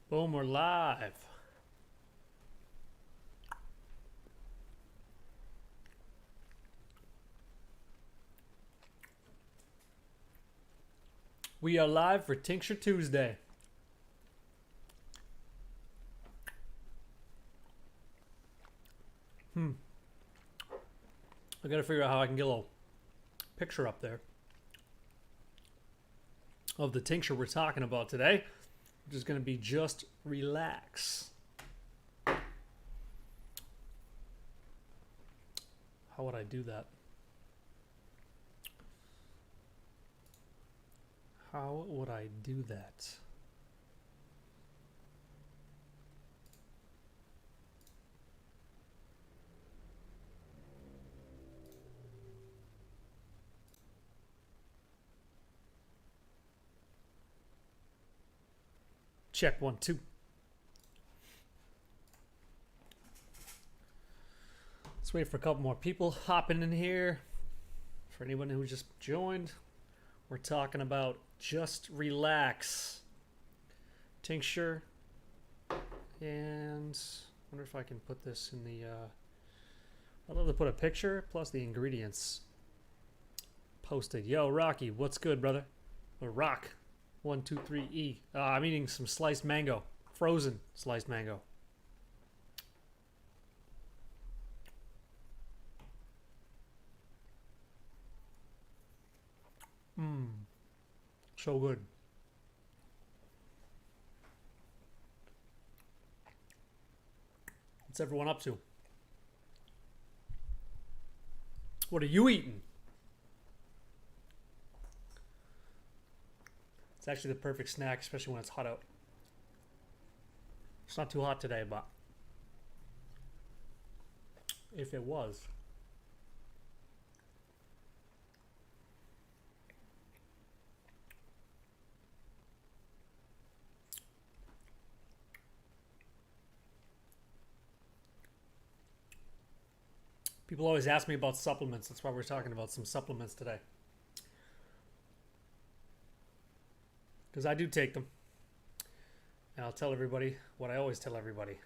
Boom, we're live. We are live for Tincture Tuesday. I gotta figure out how I can get a little picture up there of the tincture we're talking about today, which is gonna be just relax. How would I do that? How would I do that? Check 1, 2. Let's wait for a couple more people hopping in here. For anyone who just joined, we're talking about just relax tincture, and I wonder if I can put this in the I'd love to put a picture plus the ingredients posted. Yo, Rocky, what's good, brother? Or Rock 123E. I'm eating some sliced mango, frozen sliced mango. So good. What's everyone up to? What are you eating? It's actually the perfect snack, especially when it's hot out. It's not too hot today, but if it was. People always ask me about supplements. That's why we're talking about some supplements today. Because I do take them. And I'll tell everybody what I always tell everybody.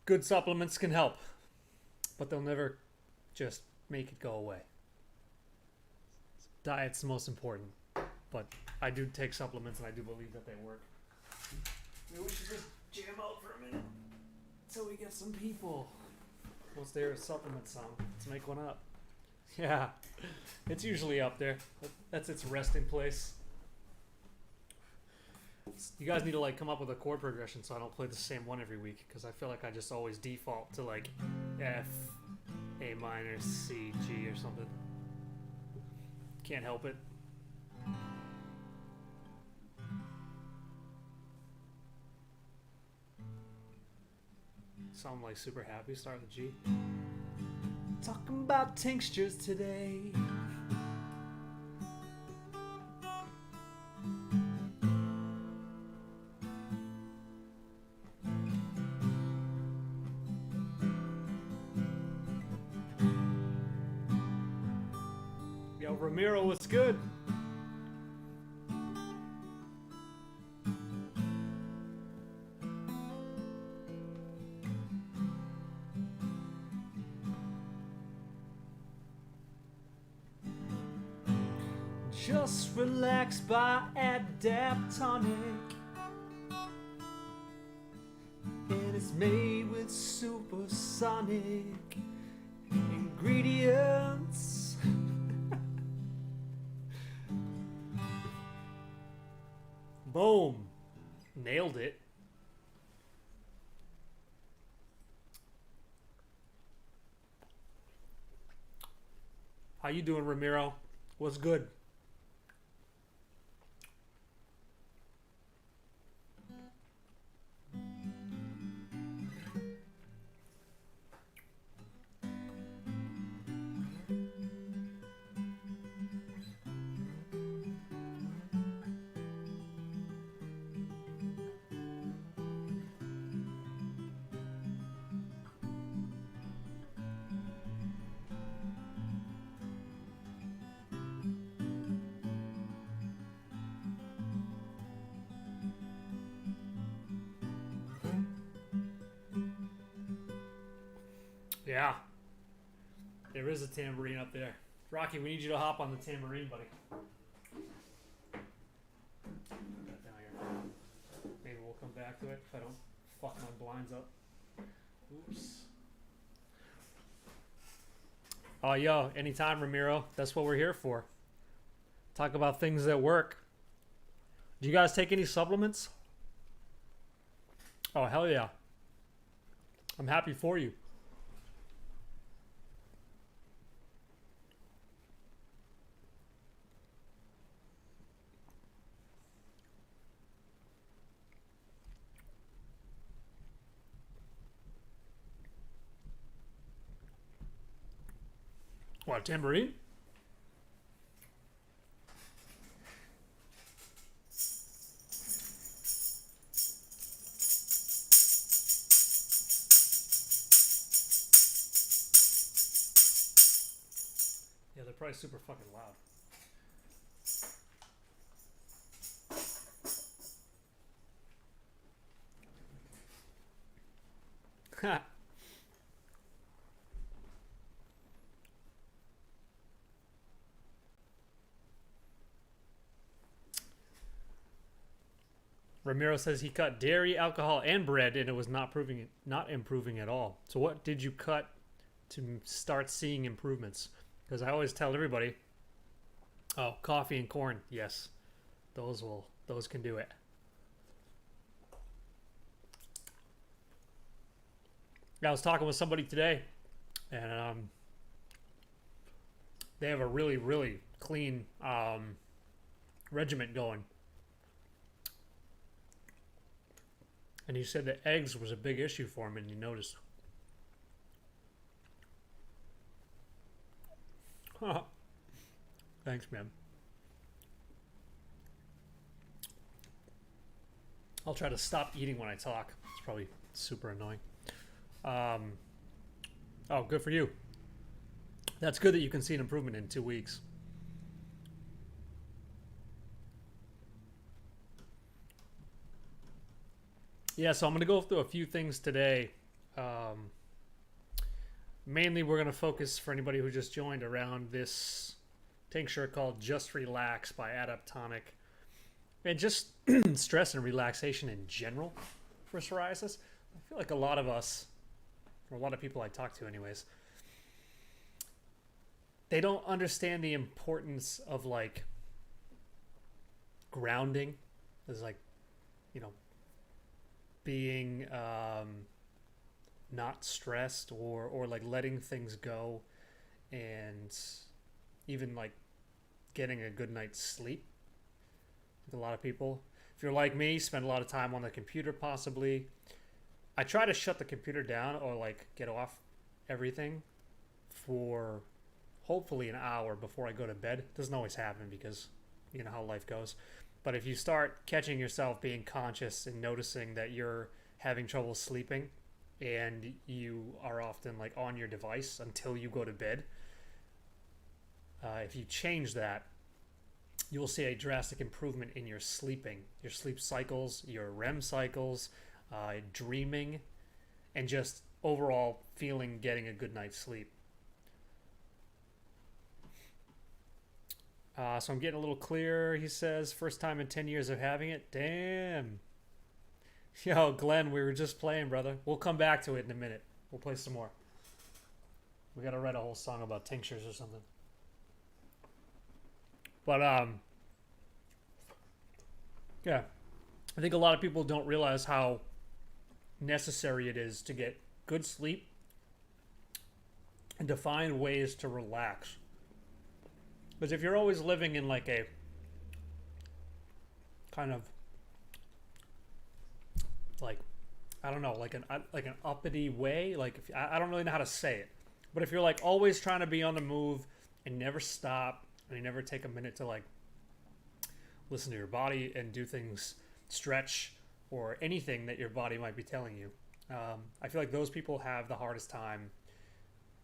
Good supplements can help, but they'll never just make it go away. Diet's the most important. But I do take supplements and I do believe that they work. Maybe we should just jam out for a minute until we get some people. What's there a supplement song? Let's make one up. Yeah, it's usually up there. That's its resting place. You guys need to like come up with a chord progression so I don't play the same one every week, because I feel like I just always default to like F, A minor, C, G or something. Can't help it. Sound like super happy. Start with G. Talking about tinctures today. Yo, Ramiro, what's good? Just relax by Adaptonic, and it's made with supersonic ingredients. Boom. Nailed it. How you doing, Ramiro? What's good? Yeah. There is a tambourine up there. Rocky, we need you to hop on the tambourine, buddy. Put that down here. Maybe we'll come back to it if I don't fuck my blinds up. Oops. Oh, yo, anytime, Ramiro. That's what we're here for. Talk about things that work. Do you guys take any supplements? Oh, hell yeah. I'm happy for you. What, tambourine? Yeah, they're probably super fucking loud. Ha. Ramiro says he cut dairy, alcohol, and bread, and it was not improving at all. So what did you cut to start seeing improvements? Because I always tell everybody, oh, coffee and corn, yes, those can do it. I was talking with somebody today, and they have a really, really clean regiment going. And he said that eggs was a big issue for him, and he noticed. Thanks, man. I'll try to stop eating when I talk. It's probably super annoying. Oh, good for you. That's good that you can see an improvement in 2 weeks. Yeah, so I'm going to go through a few things today. Mainly, we're going to focus, for anybody who just joined, around this tincture called Just Relax by Adaptonic. And just stress and relaxation in general for psoriasis. I feel like a lot of us, or a lot of people I talk to anyways, they don't understand the importance of, like, grounding. There's, like, you know, being not stressed, or like letting things go, and even like getting a good night's sleep. A lot of people, if you're like me, spend a lot of time on the computer possibly. I try to shut the computer down, or like get off everything for hopefully an hour before I go to bed. It doesn't always happen because you know how life goes. But if you start catching yourself being conscious and noticing that you're having trouble sleeping, and you are often like on your device until you go to bed, if you change that, you will see a drastic improvement in your sleeping, your sleep cycles, your REM cycles, dreaming, and just overall feeling getting a good night's sleep. So I'm getting a little clearer, he says. First time in 10 years of having it. Damn. Yo, Glenn, we were just playing, brother. We'll come back to it in a minute. We'll play some more. We gotta write a whole song about tinctures or something. But, yeah. I think a lot of people don't realize how necessary it is to get good sleep and to find ways to relax. Because if you're always living in like a kind of like, I don't know, like an uppity way, like if, I don't really know how to say it, but if you're like always trying to be on the move and never stop, and you never take a minute to like listen to your body and do things, stretch, or anything that your body might be telling you, I feel like those people have the hardest time,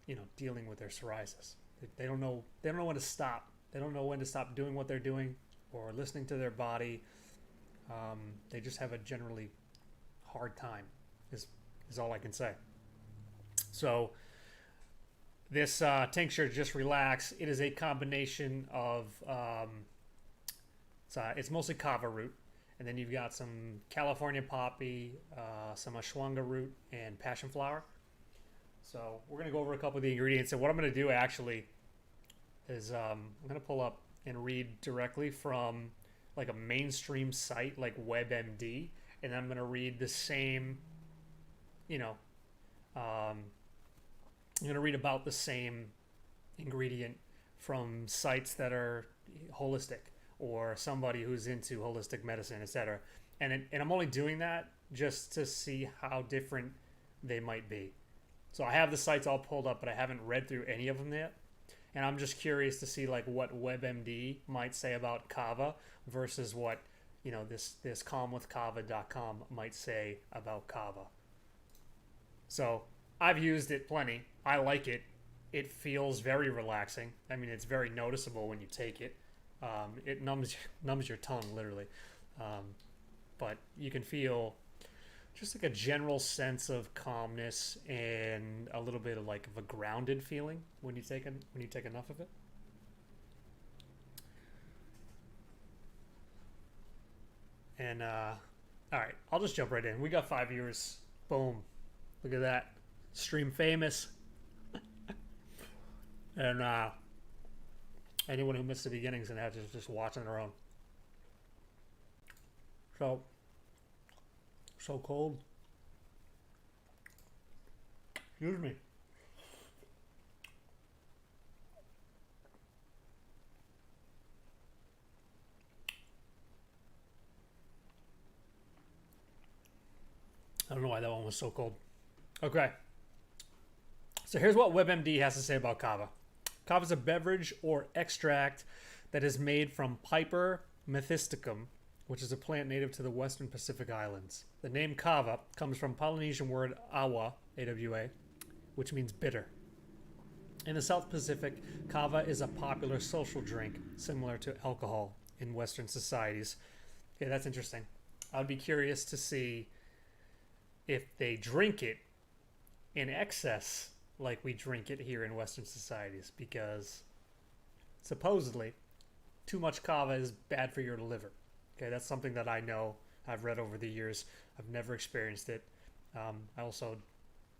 you know, dealing with their psoriasis. They don't know when to stop. They don't know when to stop doing what they're doing or listening to their body. They just have a generally hard time, is all I can say. So This tincture, Just Relax, it is a combination of, it's mostly kava root, and then you've got some California poppy, some ashwagandha root, and passionflower. So we're going to go over a couple of the ingredients. And what I'm going to do actually is I'm going to pull up and read directly from like a mainstream site like WebMD, and I'm going to read the same, you know, I'm going to read about the same ingredient from sites that are holistic or somebody who's into holistic medicine, etc. And I'm only doing that just to see how different they might be. So I have the sites all pulled up, but I haven't read through any of them yet. And I'm just curious to see like what WebMD might say about Kava versus what, you know, this calmwithkava.com might say about Kava. So I've used it plenty. I like it. It feels very relaxing. I mean, it's very noticeable when you take it. It numbs your tongue literally, but you can feel just like a general sense of calmness and a little bit of like of a grounded feeling when you take enough of it. And all right, I'll just jump right in. We got 5 viewers. Boom! Look at that, stream famous. And anyone who missed the beginnings and have to just watch on their own. So cold. Excuse me. I don't know why that one was so cold. Okay. So here's what WebMD has to say about Kava. Kava is a beverage or extract that is made from Piper methysticum, which is a plant native to the western Pacific Islands. The name Kava comes from Polynesian word awa, A-W-A, which means bitter. In the South Pacific, Kava is a popular social drink, similar to alcohol in Western societies. Okay, that's interesting. I'd be curious to see if they drink it in excess like we drink it here in Western societies, because supposedly too much Kava is bad for your liver. Okay, that's something that I know. I've read over the years. I've never experienced it. I also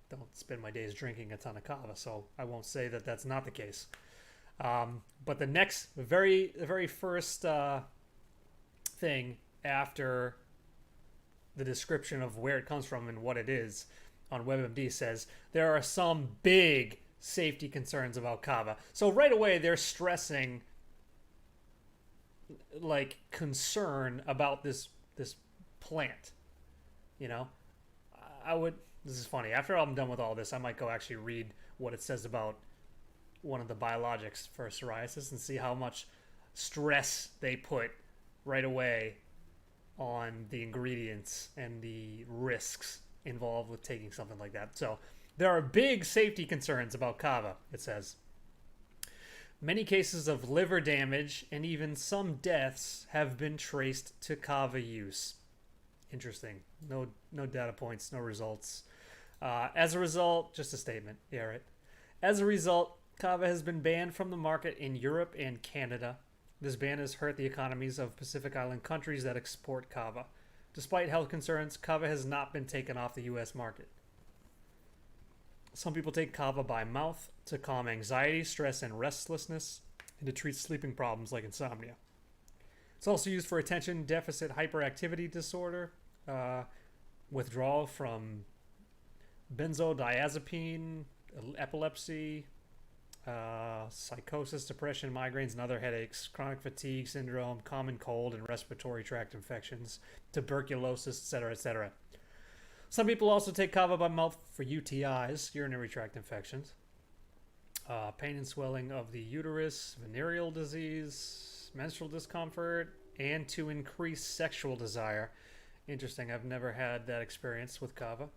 don't spend my days drinking a ton of Kava, so I won't say that that's not the case. But the very first thing after the description of where it comes from and what it is on WebMD says there are some big safety concerns about Kava. So right away they're stressing like concern about this plant. You know, this is funny. After I'm done with all this, I might go actually read what it says about one of the biologics for psoriasis and see how much stress they put right away on the ingredients and the risks involved with taking something like that. So there are big safety concerns about Kava, it says. Many cases of liver damage and even some deaths have been traced to Kava use. Interesting. No data points, no results. As a result, just a statement. Yeah, right. As a result, Kava has been banned from the market in Europe and Canada. This ban has hurt the economies of Pacific Island countries that export Kava. Despite health concerns, Kava has not been taken off the U.S. market. Some people take Kava by mouth to calm anxiety, stress, and restlessness, and to treat sleeping problems like insomnia. It's also used for attention deficit hyperactivity disorder, withdrawal from benzodiazepine, epilepsy, psychosis, depression, migraines, and other headaches, chronic fatigue syndrome, common cold and respiratory tract infections, tuberculosis, etc., etc. Some people also take Kava by mouth for UTIs, urinary tract infections, pain and swelling of the uterus, venereal disease, menstrual discomfort, and to increase sexual desire. Interesting. I've never had that experience with Kava.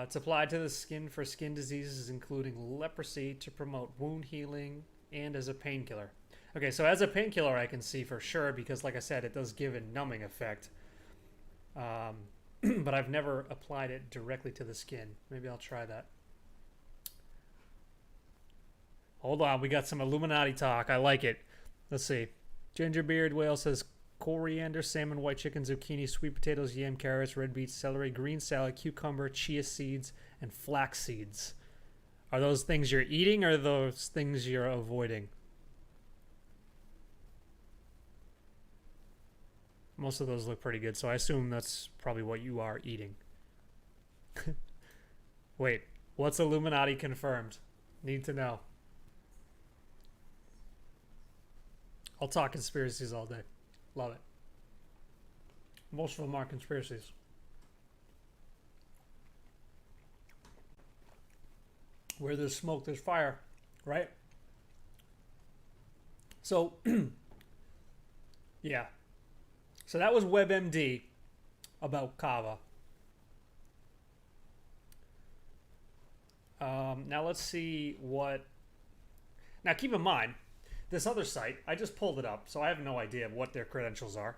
It's applied to the skin for skin diseases, including leprosy, to promote wound healing, and as a painkiller. Okay, so as a painkiller, I can see for sure, because like I said, it does give a numbing effect. But I've never applied it directly to the skin. Maybe I'll try that. Hold on, we got some Illuminati talk. I like it. Let's see. Gingerbeard Whale says coriander, salmon, white chicken, zucchini, sweet potatoes, yam, carrots, red beets, celery, green salad, cucumber, chia seeds, and flax seeds. Are those things you're eating or are those things you're avoiding? Most of those look pretty good, so I assume that's probably what you are eating. Wait, what's Illuminati confirmed? Need to know. I'll talk conspiracies all day. Love it. Most of them are conspiracies. Where there's smoke, there's fire, right? So, yeah. So that was WebMD about Kava. Now let's see what... Now keep in mind, this other site, I just pulled it up, so I have no idea what their credentials are.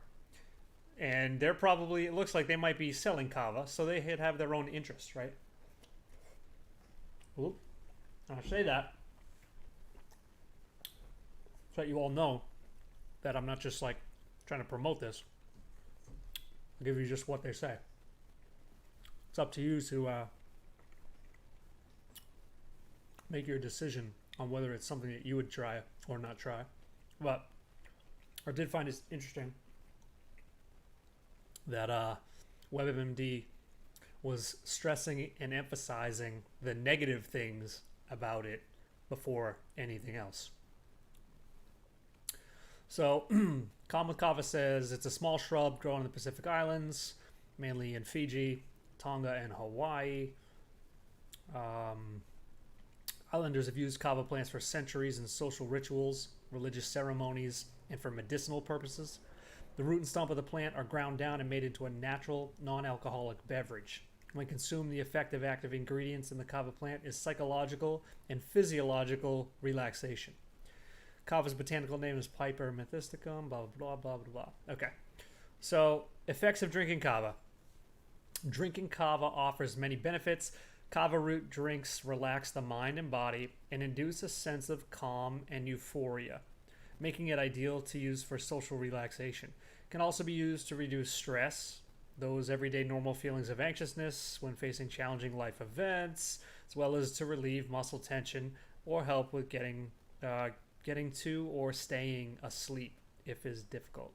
And they're probably, it looks like they might be selling Kava, so they have their own interests, right? Oop. I say that so that you all know that I'm not just like trying to promote this. I'll give you just what they say. It's up to you to make your decision on whether it's something that you would try or not try. But I did find it interesting that WebMD was stressing and emphasizing the negative things about it before anything else. So, Kava says it's a small shrub grown in the Pacific Islands, mainly in Fiji, Tonga, and Hawaii. Islanders have used kava plants for centuries in social rituals, religious ceremonies, and for medicinal purposes. The root and stump of the plant are ground down and made into a natural, non-alcoholic beverage. When consumed, the effect of active ingredients in the kava plant is psychological and physiological relaxation. Kava's botanical name is Piper methysticum, blah, blah, blah, blah, blah. Okay. So, effects of drinking kava. Drinking kava offers many benefits. Kava root drinks relax the mind and body and induce a sense of calm and euphoria, making it ideal to use for social relaxation. It can also be used to reduce stress, those everyday normal feelings of anxiousness when facing challenging life events, as well as to relieve muscle tension or help with getting to or staying asleep if is difficult.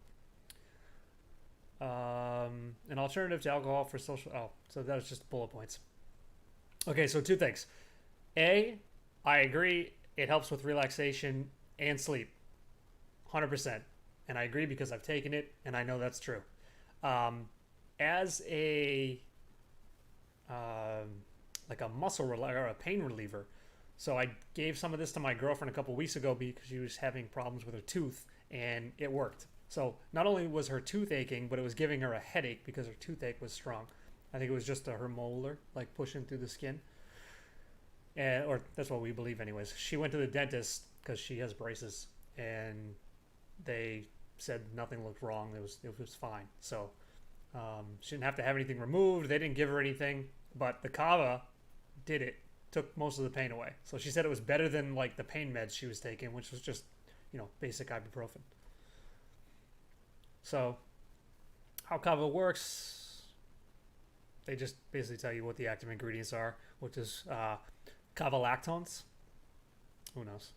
An alternative to alcohol for social... Oh, so that was just bullet points. Okay, so two things. A, I agree, it helps with relaxation and sleep. 100%. And I agree because I've taken it and I know that's true. As a like a muscle or a pain reliever, so I gave some of this to my girlfriend a couple weeks ago because she was having problems with her tooth and it worked. So not only was her tooth aching, but it was giving her a headache because her toothache was strong. I think it was just her molar like pushing through the skin, or that's what we believe anyways. She went to the dentist because she has braces and they said nothing looked wrong. It was fine. So she didn't have to have anything removed. They didn't give her anything, but the kava did it. Took most of the pain away. So she said it was better than like the pain meds she was taking, which was just, basic ibuprofen. So how kava works, they just basically tell you what the active ingredients are, which is kava lactones. Who knows?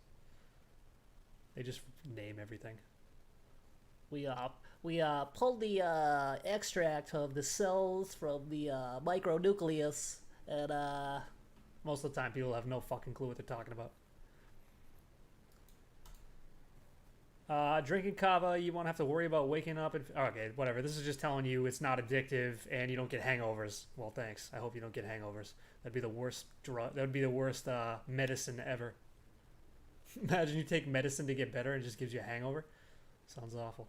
They just name everything. We pulled the extract of the cells from the micronucleus, and Most of the time, people have no fucking clue what they're talking about. Drinking kava, you won't have to worry about waking up. Okay, whatever. This is just telling you it's not addictive and you don't get hangovers. Well, thanks. I hope you don't get hangovers. That'd be the worst drug. That would be the worst medicine ever. Imagine you take medicine to get better and it just gives you a hangover. Sounds awful.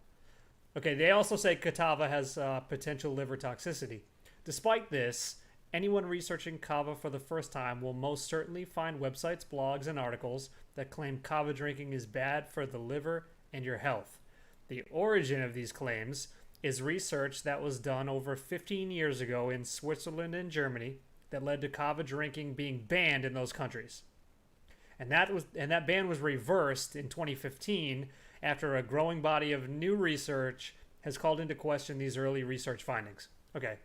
Okay, they also say kava has potential liver toxicity. Despite this, anyone researching kava for the first time will most certainly find websites, blogs, and articles that claim kava drinking is bad for the liver and your health. The origin of these claims is research that was done over 15 years ago in Switzerland and Germany that led to kava drinking being banned in those countries. and that ban was reversed in 2015 after a growing body of new research has called into question these early research findings. Okay,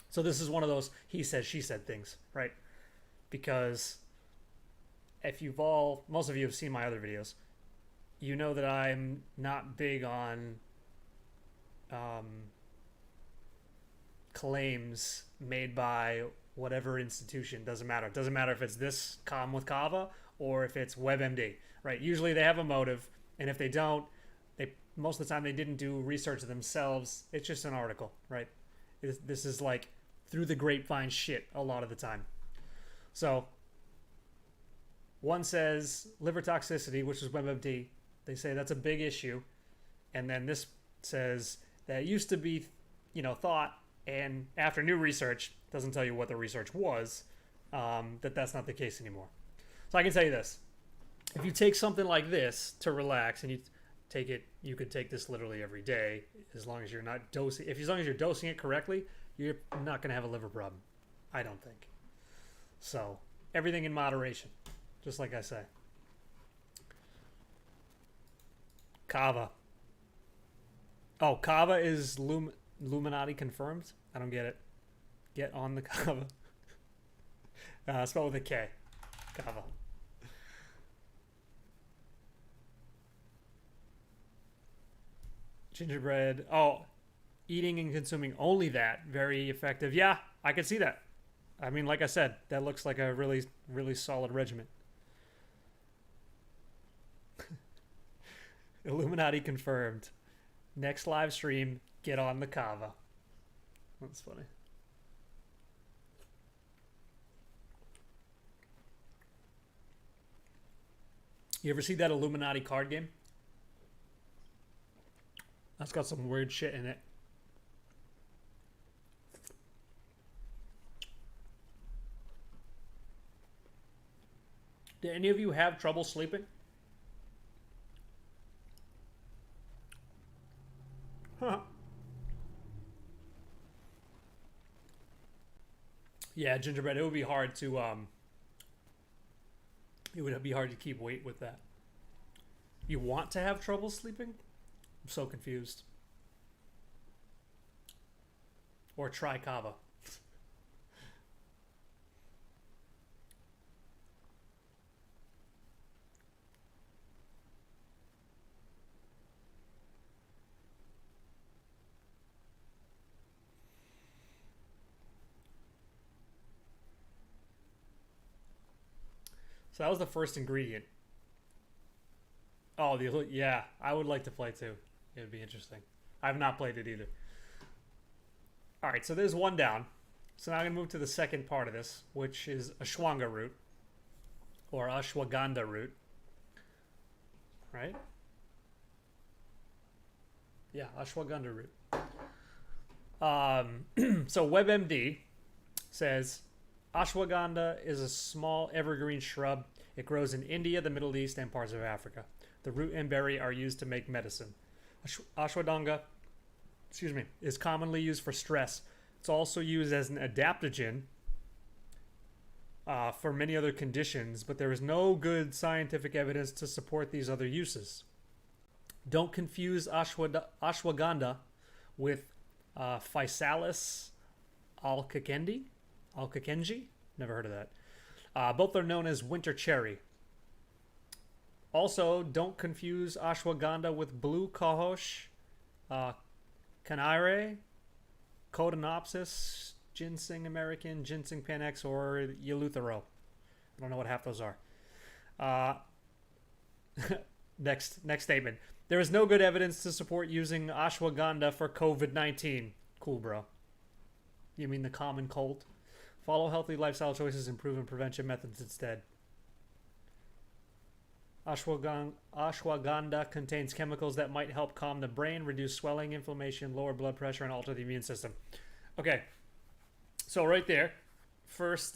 so this is one of those he said, she said things, right? Because if most of you have seen my other videos, you know that I'm not big on claims made by whatever institution. Doesn't matter. It doesn't matter if it's this Calm with Kava or if it's WebMD, right? Usually they have a motive, and if they don't, most of the time they didn't do research themselves. It's just an article, right? This is like through the grapevine shit a lot of the time. So one says liver toxicity, which is WebMD. They say that's a big issue, and then this says that it used to be, thought, and after new research, doesn't tell you what the research was, that's not the case anymore. So I can tell you this: if you take something like this to relax, and you could take this literally every day, as long as you're not dosing. As long as you're dosing it correctly, you're not going to have a liver problem. I don't think. So everything in moderation, just like I say. Kava. Oh, Kava is Illuminati confirmed? I don't get it. Get on the Kava. Spelled with a K. Kava. Gingerbread. Oh, eating and consuming only that. Very effective. Yeah, I can see that. I mean, like I said, that looks like a really, really solid regimen. Illuminati confirmed. Next live stream, get on the Kava. That's funny. You ever see that Illuminati card game? That's got some weird shit in it. Do any of you have trouble sleeping? Huh. Yeah, gingerbread. It would be hard to keep weight with that. You want to have trouble sleeping? I'm so confused. Or try Kava. So that was the first ingredient. Oh, yeah, I would like to play too. It would be interesting. I have not played it either. All right, so there's one down. So now I'm going to move to the second part of this, which is Ashwagandha root, or Ashwagandha root. Right? Yeah, Ashwagandha root. So WebMD says Ashwagandha is a small evergreen shrub. It grows in India, the Middle East, and parts of Africa. The root and berry are used to make medicine. Ashwagandha, is commonly used for stress. It's also used as an adaptogen for many other conditions, but there is no good scientific evidence to support these other uses. Don't confuse ashwagandha with Physalis alkakendi. Never heard of that. Both are known as winter cherry. Also, don't confuse ashwagandha with blue cohosh, canare, Cotinopsis, ginseng American, ginseng panax, or eleuthero. I don't know what half those are. Next statement. There is no good evidence to support using ashwagandha for COVID-19. Cool, bro. You mean the common cold? Follow healthy lifestyle choices and proven prevention methods instead. Ashwagandha contains chemicals that might help calm the brain, reduce swelling, inflammation, lower blood pressure, and alter the immune system. Okay, so right there, first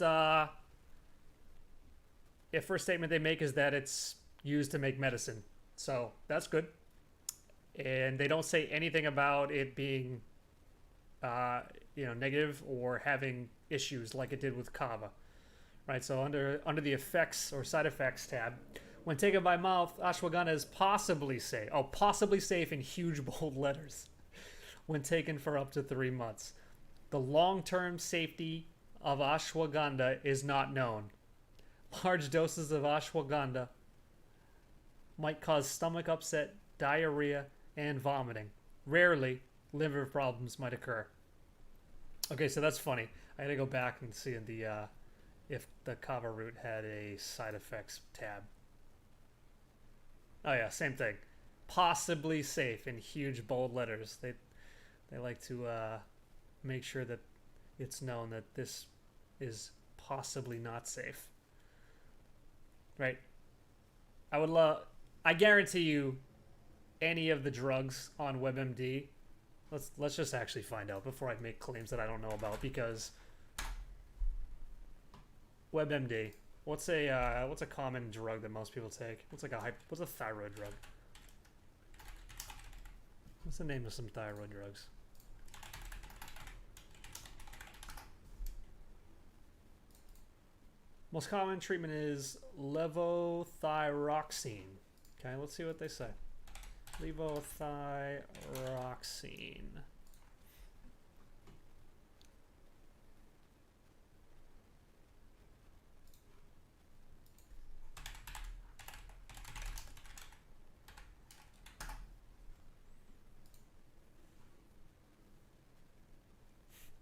statement they make is that it's used to make medicine. So that's good. And they don't say anything about it being, negative or having issues like it did with Kava, right? So under the effects or side effects tab, when taken by mouth, ashwagandha is possibly safe. Oh, possibly safe in huge bold letters when taken for up to 3 months. The long-term safety of ashwagandha is not known. Large doses of ashwagandha might cause stomach upset, diarrhea, and vomiting. Rarely, liver problems might occur. Okay, so that's funny. I had to go back and see if the Kava root had a side effects tab. Oh yeah, same thing. Possibly safe in huge bold letters. They like to make sure that it's known that this is possibly not safe. Right? I guarantee you any of the drugs on WebMD. Let's just actually find out before I make claims that I don't know about, because WebMD. What's a common drug that most people take? What's a thyroid drug? What's the name of some thyroid drugs? Most common treatment is levothyroxine. Okay, let's see what they say. Levothyroxine.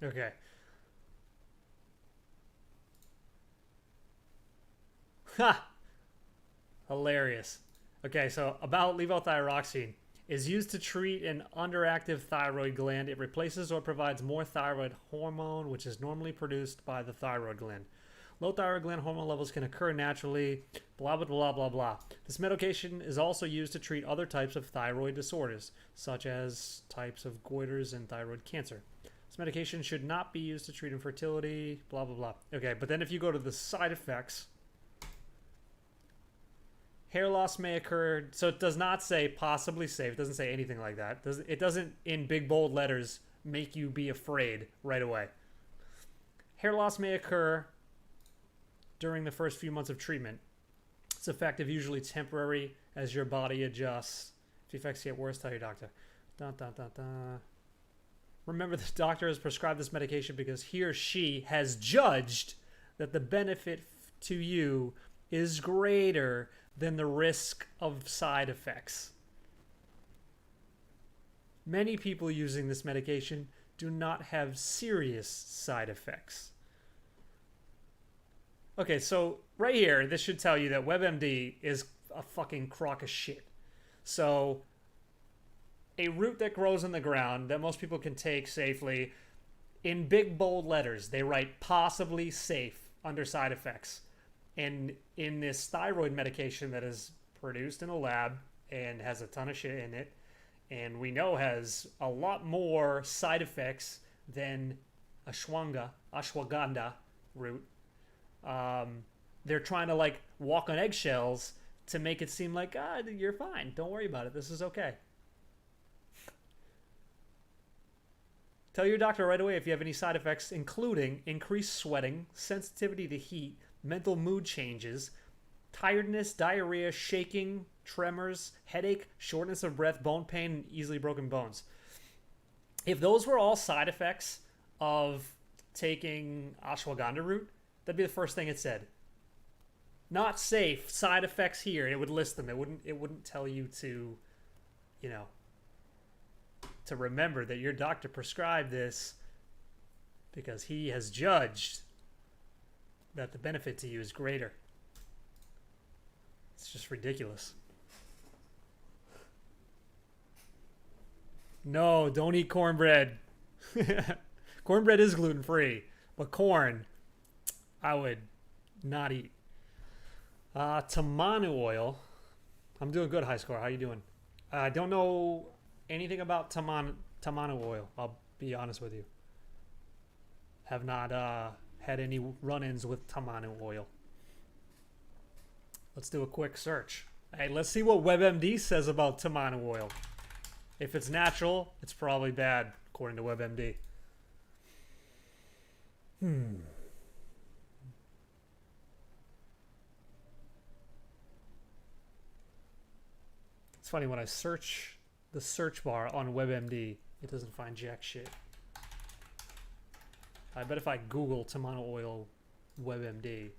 Okay. Ha! Hilarious. Okay, so about levothyroxine is used to treat an underactive thyroid gland. It replaces or provides more thyroid hormone, which is normally produced by the thyroid gland. Low thyroid gland hormone levels can occur naturally, blah, blah, blah, blah, blah. This medication is also used to treat other types of thyroid disorders, such as types of goiters and thyroid cancer. This medication should not be used to treat infertility, blah, blah, blah. Okay, but then if you go to the side effects, hair loss may occur. So it does not say possibly safe. It doesn't say anything like that. It doesn't, in big bold letters, make you be afraid right away. Hair loss may occur during the first few months of treatment. It's effective, usually temporary, as your body adjusts. If the effects get worse, tell your doctor. Dun, dun, dun, dun. Remember, the doctor has prescribed this medication because he or she has judged that the benefit to you is greater than the risk of side effects. Many people using this medication do not have serious side effects. Okay, so right here, this should tell you that WebMD is a fucking crock of shit. So, a root that grows in the ground that most people can take safely, in big bold letters, they write possibly safe under side effects. And in this thyroid medication that is produced in a lab and has a ton of shit in it, and we know has a lot more side effects than ashwagandha root, they're trying to like walk on eggshells to make it seem like, you're fine. Don't worry about it. This is okay. Tell your doctor right away if you have any side effects, including increased sweating, sensitivity to heat, mental mood changes, tiredness, diarrhea, shaking, tremors, headache, shortness of breath, bone pain, and easily broken bones. If those were all side effects of taking ashwagandha root, that'd be the first thing it said. Not safe, side effects here. It would list them. It wouldn't tell you to, to remember that your doctor prescribed this because he has judged that the benefit to you is greater. It's just ridiculous. No, don't eat cornbread. Cornbread is gluten-free, but corn, I would not eat. Tamanu oil. I'm doing good, high score. How you doing? I don't know anything about tamanu oil. I'll be honest with you. Have not had any run-ins with tamanu oil. Let's do a quick search. Hey, let's see what WebMD says about tamanu oil. If it's natural, it's probably bad, according to WebMD. It's funny, when I search the search bar on WebMD, it doesn't find jack shit. I bet if I Google tomato oil WebMD,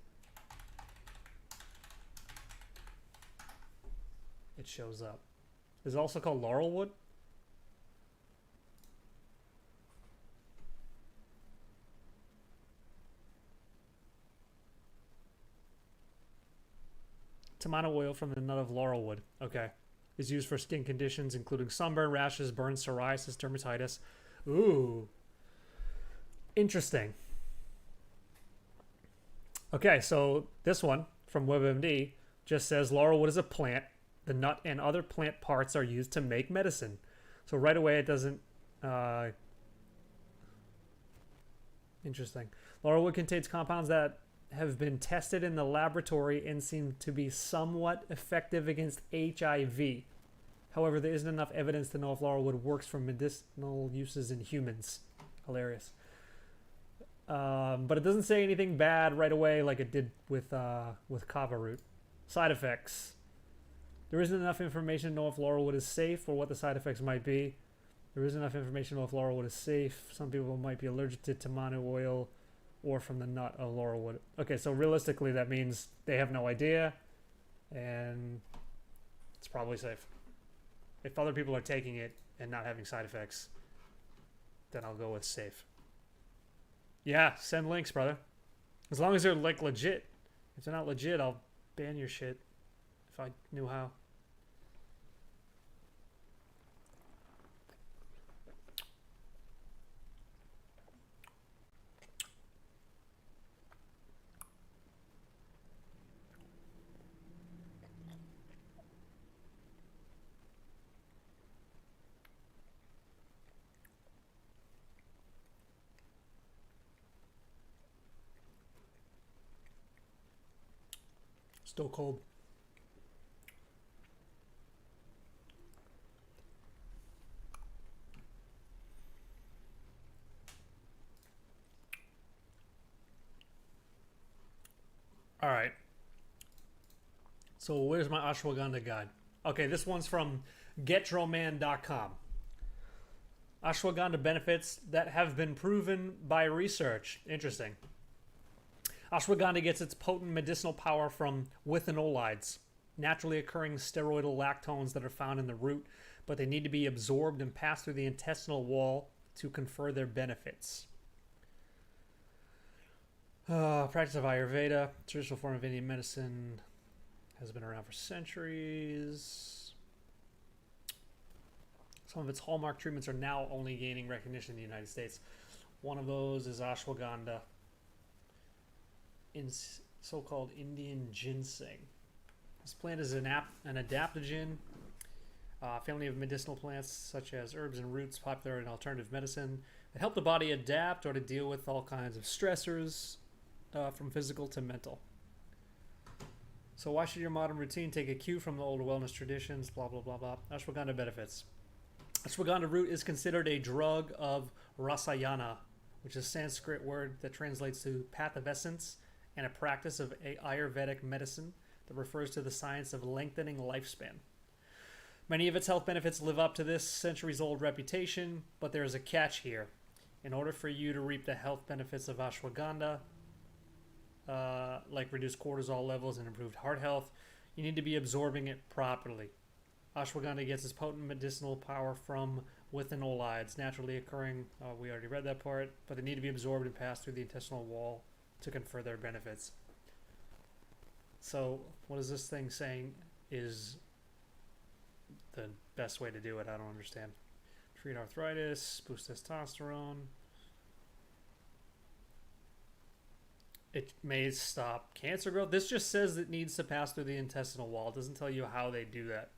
it shows up. Is it also called laurelwood? Tomato oil from the nut of laurelwood. Okay. Is used for skin conditions including sunburn, rashes, burns, psoriasis, dermatitis. Ooh. Interesting. Okay, so this one from WebMD just says laurelwood is a plant. The nut and other plant parts are used to make medicine. So right away it doesn't... interesting. Laurelwood contains compounds that have been tested in the laboratory and seem to be somewhat effective against HIV. However, there isn't enough evidence to know if laurelwood works for medicinal uses in humans. Hilarious. But it doesn't say anything bad right away like it did with kava root. Side effects. There isn't enough information to know if laurelwood is safe or what the side effects might be. There isn't enough information to know if laurelwood is safe. Some people might be allergic to tomato oil or from the nut of laurelwood. Okay, so realistically that means they have no idea and it's probably safe. If other people are taking it and not having side effects, then I'll go with safe. Yeah, send links, brother. As long as they're like legit. If they're not legit, I'll ban your shit if I knew how. Still cold. All right. So where's my ashwagandha guide? Okay, this one's from getroman.com. Ashwagandha benefits that have been proven by research. Interesting. Ashwagandha gets its potent medicinal power from withanolides, naturally occurring steroidal lactones that are found in the root, but they need to be absorbed and pass through the intestinal wall to confer their benefits. Practice of Ayurveda, traditional form of Indian medicine, has been around for centuries. Some of its hallmark treatments are now only gaining recognition in the United States. One of those is ashwagandha, in so-called Indian ginseng. This plant is an adaptogen, family of medicinal plants such as herbs and roots popular in alternative medicine that help the body adapt or to deal with all kinds of stressors, from physical to mental. So why should your modern routine take a cue from the older wellness traditions? Blah, blah, blah, blah. Ashwagandha benefits. Ashwagandha root is considered a drug of rasayana, which is a Sanskrit word that translates to path of essence, and a practice of Ayurvedic medicine that refers to the science of lengthening lifespan. Many of its health benefits live up to this centuries-old reputation, but there is a catch here. In order for you to reap the health benefits of ashwagandha, like reduced cortisol levels and improved heart health, you need to be absorbing it properly. Ashwagandha gets its potent medicinal power from withanolides, naturally occurring, we already read that part, but they need to be absorbed and pass through the intestinal wall to confer their benefits. So what is this thing saying is the best way to do it? I don't understand. Treat arthritis, boost testosterone. It may stop cancer growth. This just says it needs to pass through the intestinal wall. It doesn't tell you how they do that.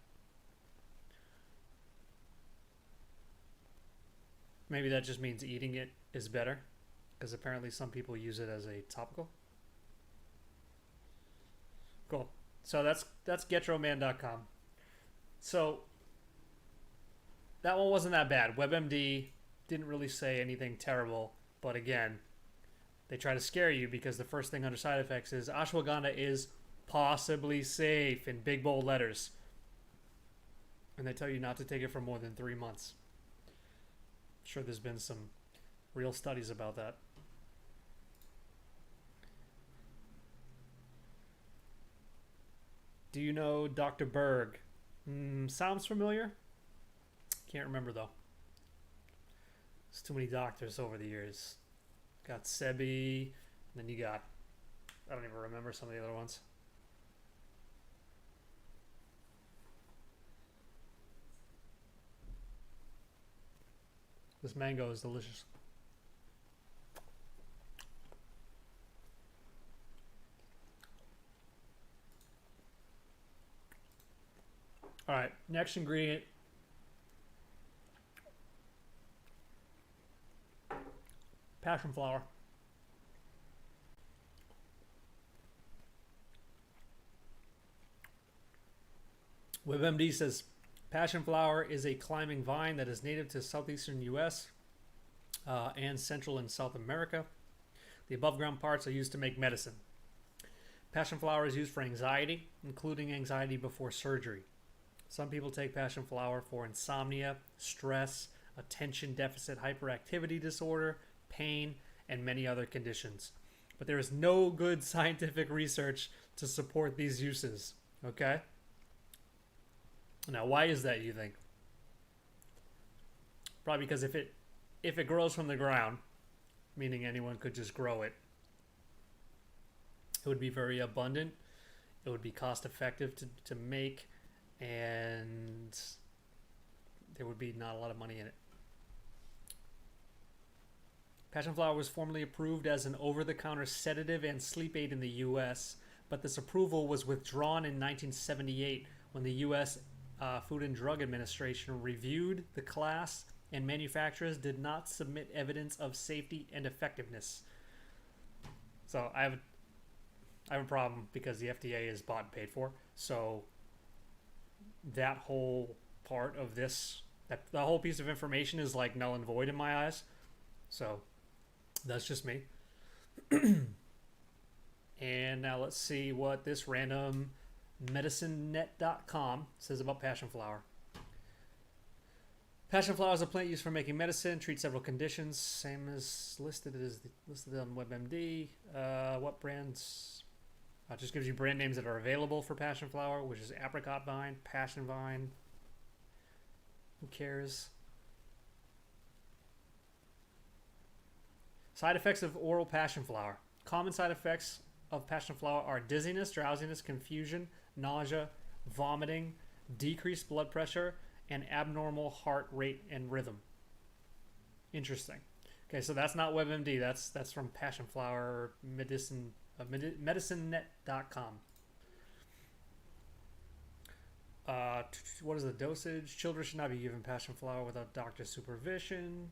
Maybe that just means eating it is better, because apparently some people use it as a topical. Cool. So that's getroman.com. So that one wasn't that bad. WebMD didn't really say anything terrible, but again, they try to scare you because the first thing under side effects is ashwagandha is possibly safe in big bold letters. And they tell you not to take it for more than 3 months. I'm sure there's been some real studies about that. Do you know Dr. Berg? Sounds familiar. Can't remember though. There's too many doctors over the years. Got Sebi, and then you got, I don't even remember some of the other ones. This mango is delicious. All right, next ingredient. Passion flower. WebMD says passion flower is a climbing vine that is native to southeastern U.S. And Central and South America. The above ground parts are used to make medicine. Passion flower is used for anxiety, including anxiety before surgery. Some people take passion flower for insomnia, stress, attention deficit hyperactivity disorder, pain, and many other conditions. But there is no good scientific research to support these uses. Okay? Now, why is that, you think? Probably because if it grows from the ground, meaning anyone could just grow it, it would be very abundant. It would be cost effective to make, and there would be not a lot of money in it. Passion flower was formally approved as an over-the-counter sedative and sleep aid in the U.S., but this approval was withdrawn in 1978 when the U.S. Food and Drug Administration reviewed the class and manufacturers did not submit evidence of safety and effectiveness. So I have a problem because the FDA is bought and paid for. So that whole part of this, the whole piece of information is like null and void in my eyes. So that's just me. And now let's see what this random medicinenet.com says about passion flower. Passion flower is a plant used for making medicine, treats several conditions, same as listed on WebMD. What brands? It just gives you brand names that are available for passion flower, which is apricot vine, passion vine. Who cares? Side effects of oral passion flower. Common side effects of passion flower are dizziness, drowsiness, confusion, nausea, vomiting, decreased blood pressure, and abnormal heart rate and rhythm. Interesting. Okay, so that's not WebMD. That's from Passion Flower medicinenet.com. What is the dosage? Children should not be given passion flower without doctor supervision.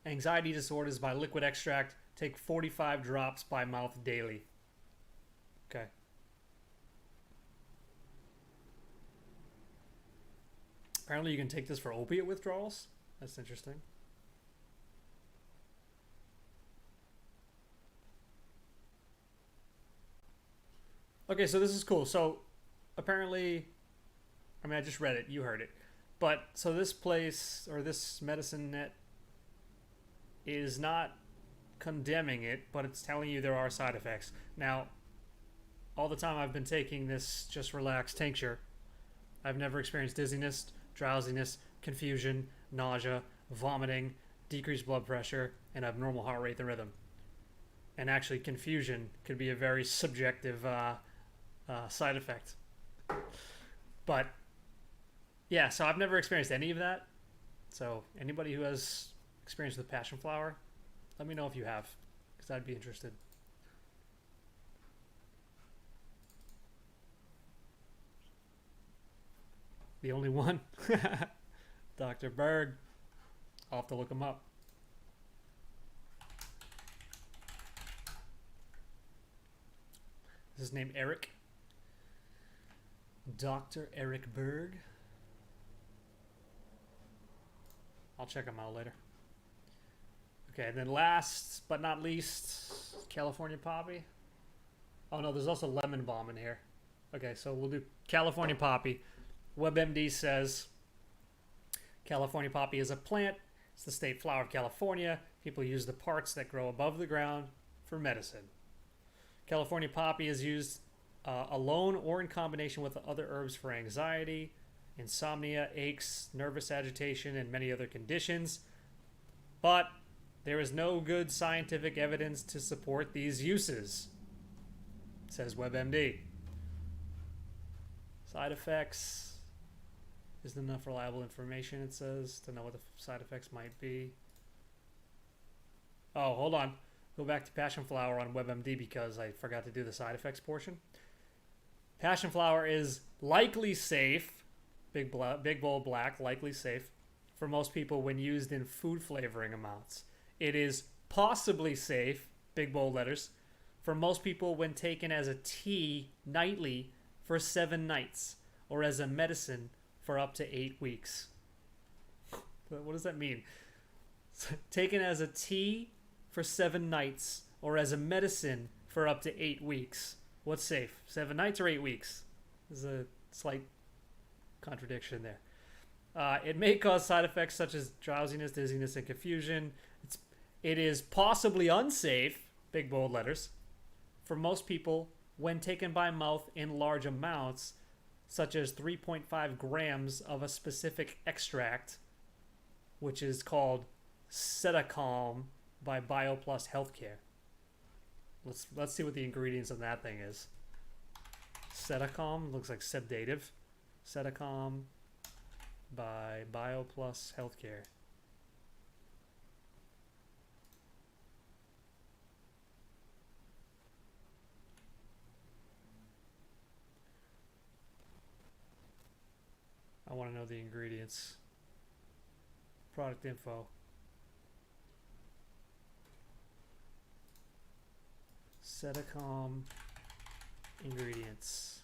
Anxiety disorders by liquid extract. Take 45 drops by mouth daily. Okay. Apparently you can take this for opiate withdrawals. That's interesting. Okay, so this is cool. So apparently, I mean, I just read it. You heard it. But so this place, or this medicine net, is not condemning it, but it's telling you there are side effects. Now, all the time I've been taking this Just Relax tincture, I've never experienced dizziness, drowsiness, confusion, nausea, vomiting, decreased blood pressure, and abnormal heart rate and rhythm. And actually, confusion could be a very subjective side effect. But yeah, so I've never experienced any of that. So anybody who has experience with passion flower, let me know if you have, because I'd be interested. The only one? Dr. Berg. I'll have to look him up. Is his name Eric? Dr. Eric Berg. I'll check him out later. Okay, and then last but not least, California poppy. Oh no, there's also lemon balm in here. Okay, so we'll do California poppy. WebMD says California poppy is a plant. It's the state flower of California. People use the parts that grow above the ground for medicine. California poppy is used alone or in combination with other herbs for anxiety, insomnia, aches, nervous agitation, and many other conditions. But there is no good scientific evidence to support these uses, says WebMD. Side effects. Isn't enough reliable information, it says, to know what the side effects might be. Oh, hold on. Go back to Passionflower on WebMD because I forgot to do the side effects portion. Passionflower is likely safe, big bold black, likely safe, for most people when used in food flavoring amounts. It is possibly safe, big bold letters, for most people when taken as a tea nightly for 7 nights, or as a medicine for up to 8 weeks. What does that mean? Taken as a tea for 7 nights, or as a medicine for up to 8 weeks. What's safe? 7 nights or 8 weeks? There's a slight contradiction there. It may cause side effects such as drowsiness, dizziness, and confusion. It is possibly unsafe, big bold letters, for most people when taken by mouth in large amounts, such as 3.5 grams of a specific extract, which is called Sedacalm by BioPlus Healthcare. Let's see what the ingredients of that thing is. Sedacalm looks like sedative. Sedacalm by BioPlus Healthcare. I want to know the ingredients. Product info. Sedacalm ingredients.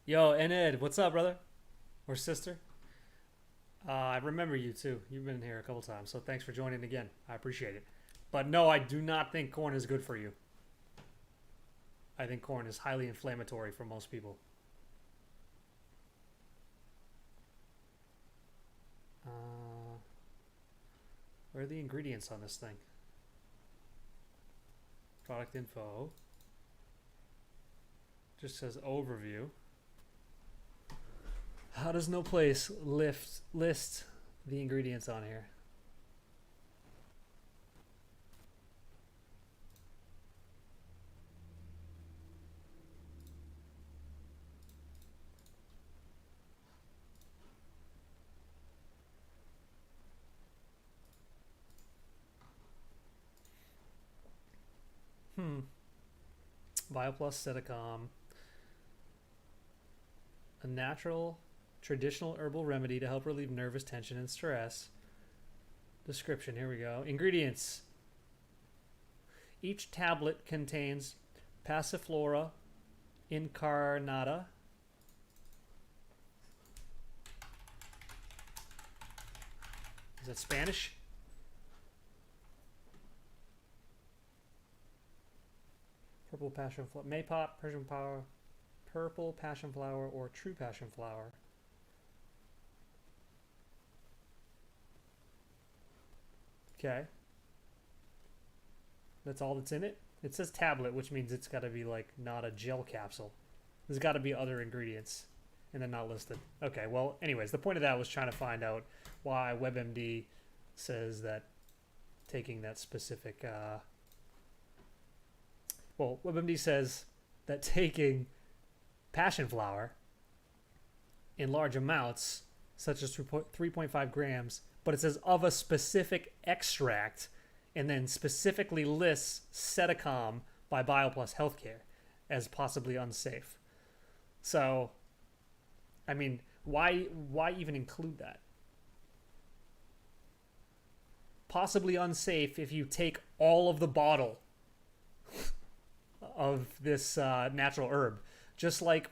Yo, and Ed, what's up, brother? Or sister? I remember you too. You've been here a couple times, so thanks for joining again. I appreciate it. But no, I do not think corn is good for you. I think corn is highly inflammatory for most people. Where are the ingredients on this thing? Product info. Just says overview. How does no place list the ingredients on here? BioPlus Sedacalm. A natural, traditional herbal remedy to help relieve nervous tension and stress. Description, here we go. Ingredients. Each tablet contains Passiflora incarnata. Is that Spanish? Purple passion flower, Maypop, Persian power, purple passion flower, or true passion flower. Okay. That's all that's in it? It says tablet, which means it's got to be like not a gel capsule. There's got to be other ingredients, and they're not listed. Okay, well, anyways, the point of that was trying to find out why WebMD says that taking that specific... Well, WebMD says that taking passion flower in large amounts, such as 3.5 grams, but it says of a specific extract, and then specifically lists Sedacalm by BioPlus Healthcare as possibly unsafe. So, I mean, why even include that? Possibly unsafe if you take all of the bottle of this natural herb. Just like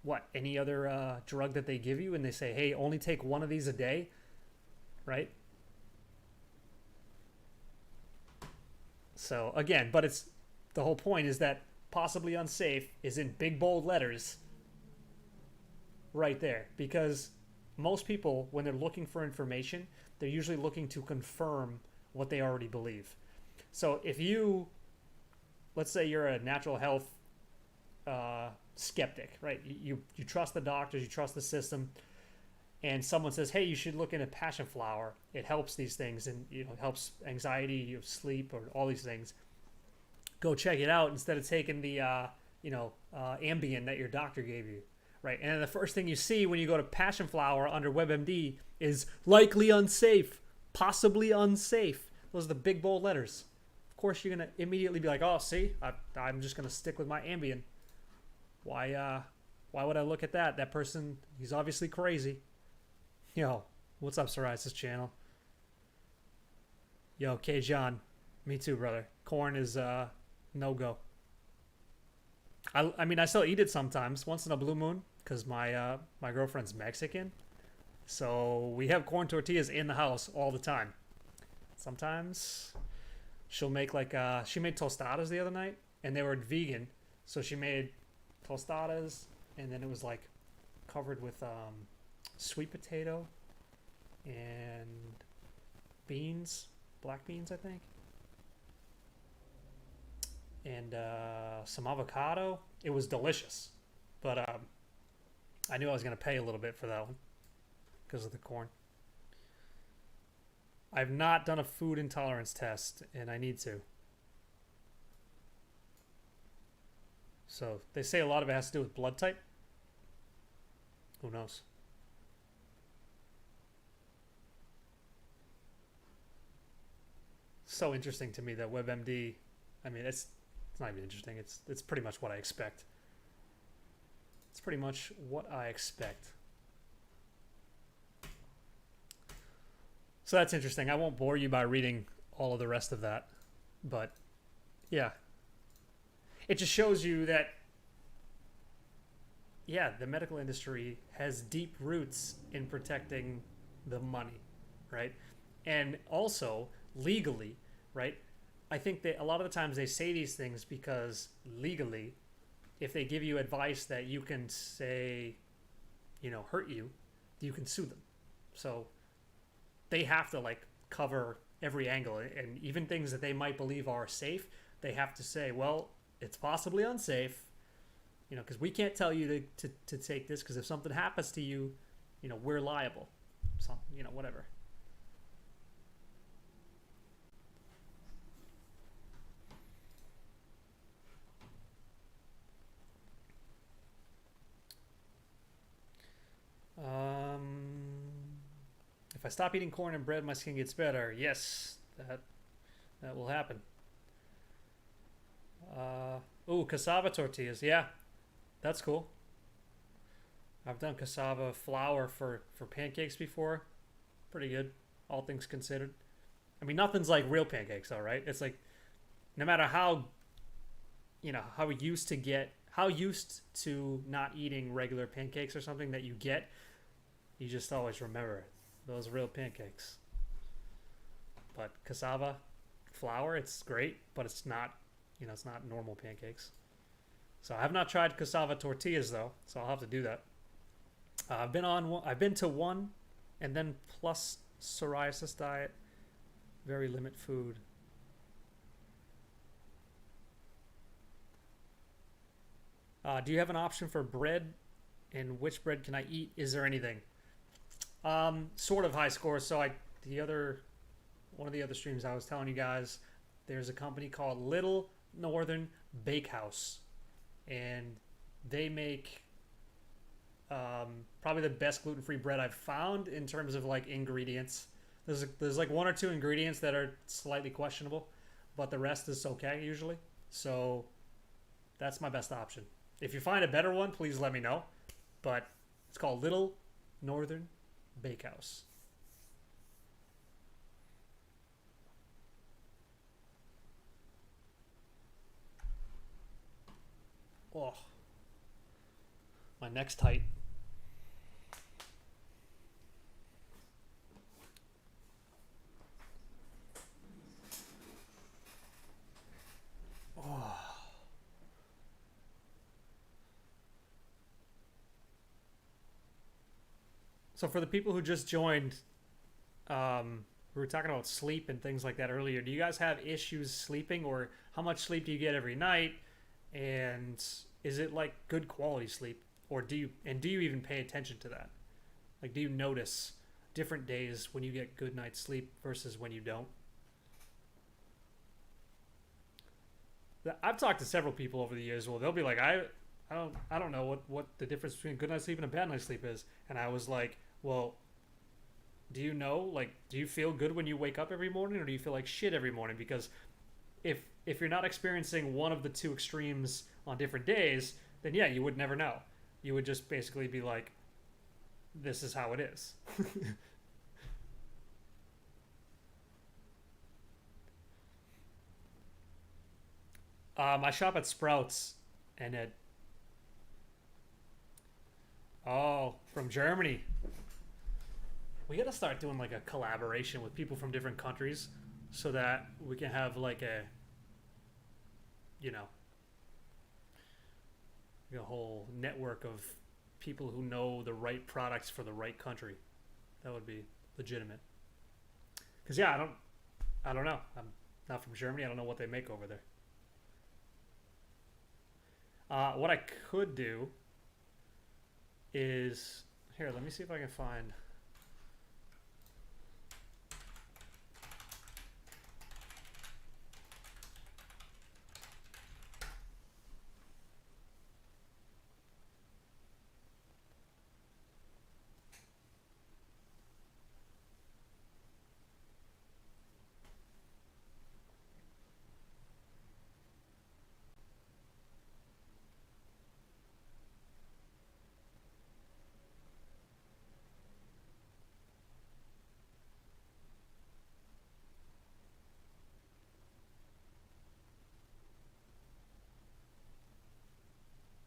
what, any other drug that they give you, and they say, hey, only take one of these a day, right? So again, but it's the whole point is that possibly unsafe is in big bold letters right there, because most people, when they're looking for information, they're usually looking to confirm what they already believe. So if you, let's say you're a natural health skeptic, right? You trust the doctors, you trust the system, and someone says, hey, you should look into Passionflower. It helps these things, and it helps anxiety, sleep, or all these things. Go check it out instead of taking the Ambien that your doctor gave you, right? And then the first thing you see when you go to Passionflower under WebMD is likely unsafe, possibly unsafe. Those are the big bold letters. Of course, you're gonna immediately be like, oh, see, I'm just gonna stick with my Ambien. Why would I look at that? That person, he's obviously crazy. Yo, what's up, Psoriasis channel? Yo, K John, me too, brother. Corn is no go. I mean, I still eat it sometimes, once in a blue moon, because my girlfriend's Mexican, so we have corn tortillas in the house all the time. Sometimes she'll make she made tostadas the other night, and they were vegan, so she made tostadas, and then it was like covered with sweet potato and beans, black beans, I think, and some avocado. It was delicious, but I knew I was going to pay a little bit for that one because of the corn. I've not done a food intolerance test, and I need to. So they say a lot of it has to do with blood type. Who knows? So interesting to me that WebMD, I mean, it's not even interesting. It's pretty much what I expect. It's pretty much what I expect. So that's interesting. I won't bore you by reading all of the rest of that, but yeah. It just shows you that, yeah, the medical industry has deep roots in protecting the money, right? And also legally, right? I think that a lot of the times they say these things because legally, if they give you advice that you can say, hurt you, you can sue them. So they have to cover every angle, and even things that they might believe are safe, they have to say, well, it's possibly unsafe, because we can't tell you to take this, because if something happens to you, we're liable. Whatever. If I stop eating corn and bread, my skin gets better. Yes, that will happen. Cassava tortillas. Yeah, that's cool. I've done cassava flour for pancakes before. Pretty good, all things considered. I mean, nothing's like real pancakes, though, right? It's like, no matter how used to not eating regular pancakes or something that you get, you just always remember those real pancakes. But cassava flour, it's great, but it's not, it's not normal pancakes. So I have not tried cassava tortillas though, so I'll have to do that. I've been to one, and then plus psoriasis diet, very limit food. Do you have an option for bread? And which bread can I eat? Is there anything? Sort of high score. So one of the other streams I was telling you guys, there's a company called Little Northern Bakehouse, and they make probably the best gluten-free bread I've found in terms of ingredients. There's one or two ingredients that are slightly questionable, but the rest is okay usually. So that's my best option. If you find a better one, please let me know. But it's called Little Northern Bakehouse. Oh. My neck's tight. Oh. So for the people who just joined, we were talking about sleep and things like that earlier. Do you guys have issues sleeping, or how much sleep do you get every night? And is it like good quality sleep, or do you even pay attention to that? Like, do you notice different days when you get good night's sleep versus when you don't? I've talked to several people over the years. Well, they'll be like, I don't know what the difference between good night's sleep and a bad night's sleep is. And I was like, well, do you know? Like, do you feel good when you wake up every morning, or do you feel like shit every morning? Because if you're not experiencing one of the two extremes on different days, then yeah, you would never know. You would just basically be like, this is how it is. I shop at Sprouts, and it. Oh, from Germany. We gotta start doing like a collaboration with people from different countries, so that we can have like you know, a whole network of people who know the right products for the right country. That would be legitimate. Cause yeah, I don't know. I'm not from Germany. I don't know what they make over there. What I could do is here. Let me see if I can find.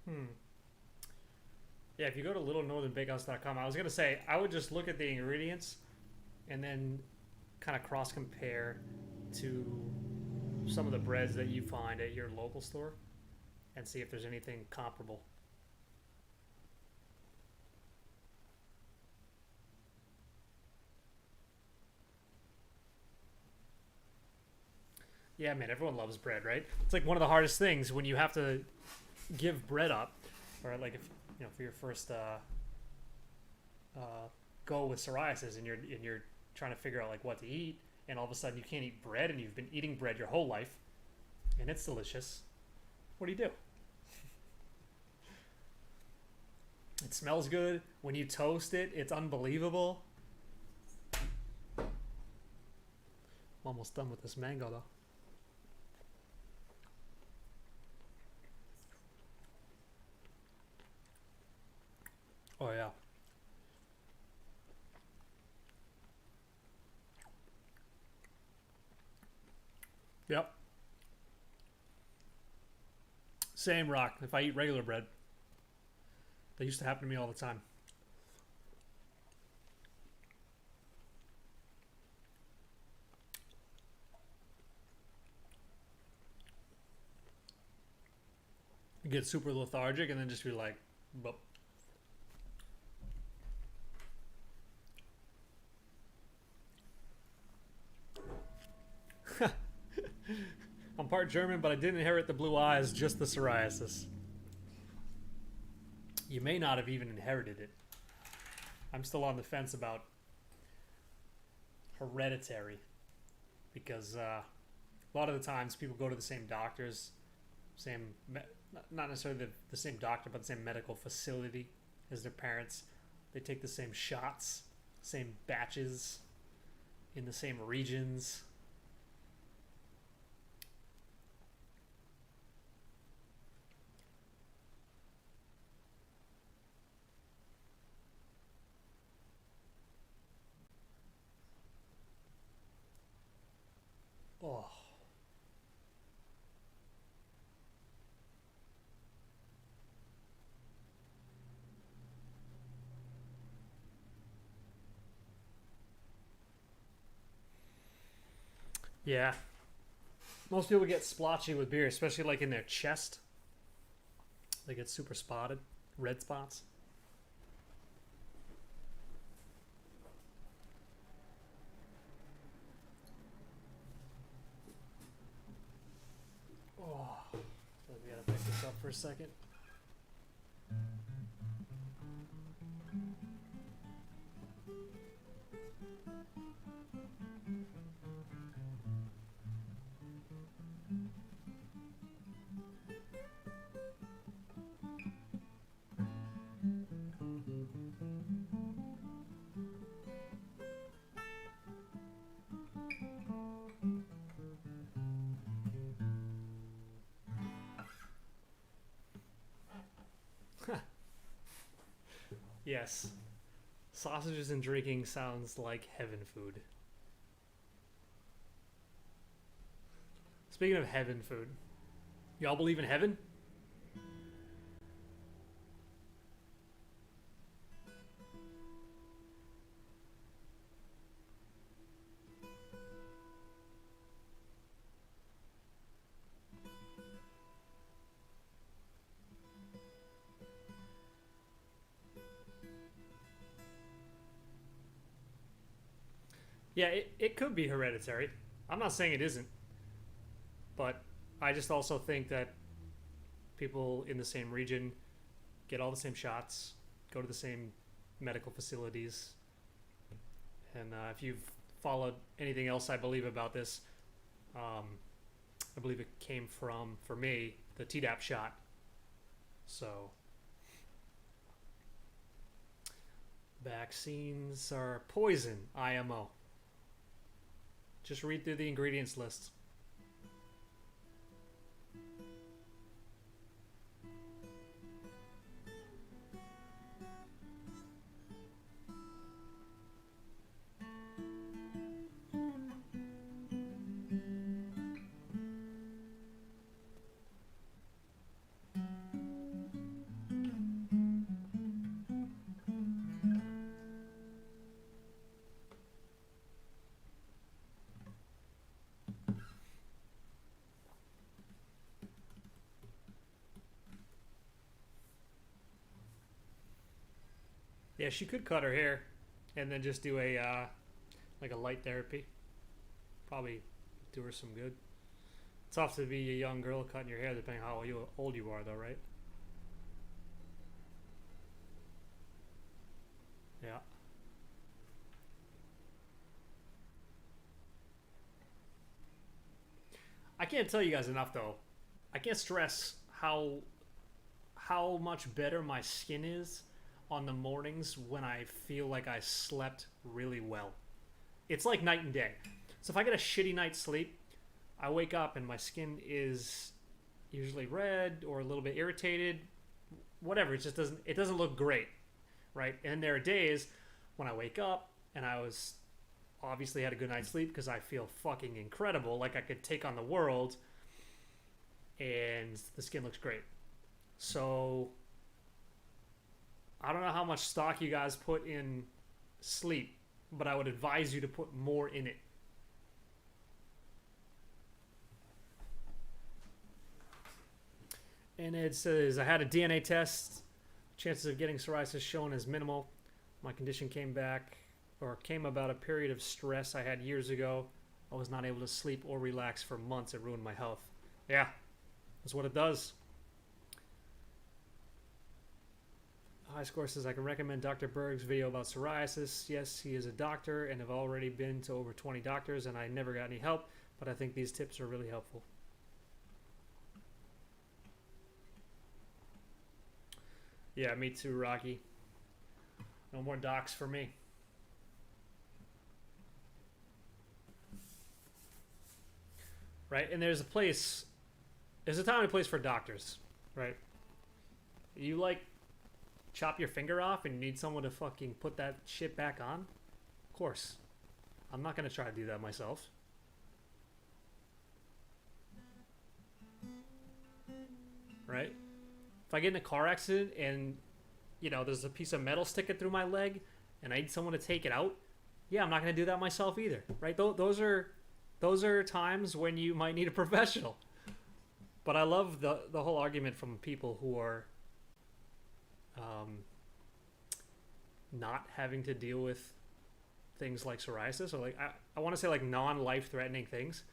Hmm. Yeah, if you go to littlenorthernbakehouse.com, I was gonna say I would just look at the ingredients and then kind of cross compare to some of the breads that you find at your local store and see if there's anything comparable. Yeah, man, everyone loves bread, right? It's like one of the hardest things when you have to give bread up, or like if for your first go with psoriasis and you're trying to figure out like what to eat, and all of a sudden you can't eat bread, and you've been eating bread your whole life, and it's delicious. What do you do? It smells good when you toast it. It's unbelievable. I'm almost done with this mango though. Oh yeah. Yep. Same rock. If I eat regular bread, that used to happen to me all the time. You get super lethargic and then just be like, but I'm part German, but I didn't inherit the blue eyes, just the psoriasis. You may not have even inherited it. I'm still on the fence about hereditary because a lot of the times people go to the same doctors, same not necessarily the same doctor, but the same medical facility as their parents. They take the same shots, same batches, in the same regions. Oh, Yeah. Most people get splotchy with beer, especially like in their chest. They get super spotted, red spots. Oh, so we gotta pick this up for a second. Yes. Sausages and drinking sounds like heaven food. Speaking of heaven food, y'all believe in heaven? Yeah, it could be hereditary. I'm not saying it isn't, but I just also think that people in the same region get all the same shots, go to the same medical facilities, and if you've followed anything else I believe about this, I believe it came from, for me, the Tdap shot. So, vaccines are poison, IMO. Just read through the ingredients list. Yeah, she could cut her hair and then just do a like a light therapy. Probably do her some good. It's tough to be a young girl cutting your hair depending on how old you are, though, right? Yeah. I can't tell you guys enough, though. I can't stress how much better my skin is on the mornings when I feel like I slept really well. It's like night and day. So if I get a shitty night's sleep, I wake up and my skin is usually red or a little bit irritated, whatever. It doesn't look great, right? And there are days when I wake up and I was obviously had a good night's sleep because I feel fucking incredible, like I could take on the world, and the skin looks great. So I don't know how much stock you guys put in sleep, but I would advise you to put more in it. And it says, I had a DNA test. Chances of getting psoriasis shown as minimal. My condition came about a period of stress I had years ago. I was not able to sleep or relax for months. It ruined my health. Yeah, that's what it does. High Score says, I can recommend Dr. Berg's video about psoriasis. Yes, he is a doctor and have already been to over 20 doctors, and I never got any help, but I think these tips are really helpful. Yeah, me too, Rocky. No more docs for me. Right? And there's a time and a place for doctors, right? You like chop your finger off and you need someone to fucking put that shit back on? Of course. I'm not going to try to do that myself. Right? If I get in a car accident and, there's a piece of metal sticking through my leg and I need someone to take it out, yeah, I'm not going to do that myself either, right? Those are those are times when you might need a professional. But I love the whole argument from people who are not having to deal with things like psoriasis, or like I want to say like non-life threatening things,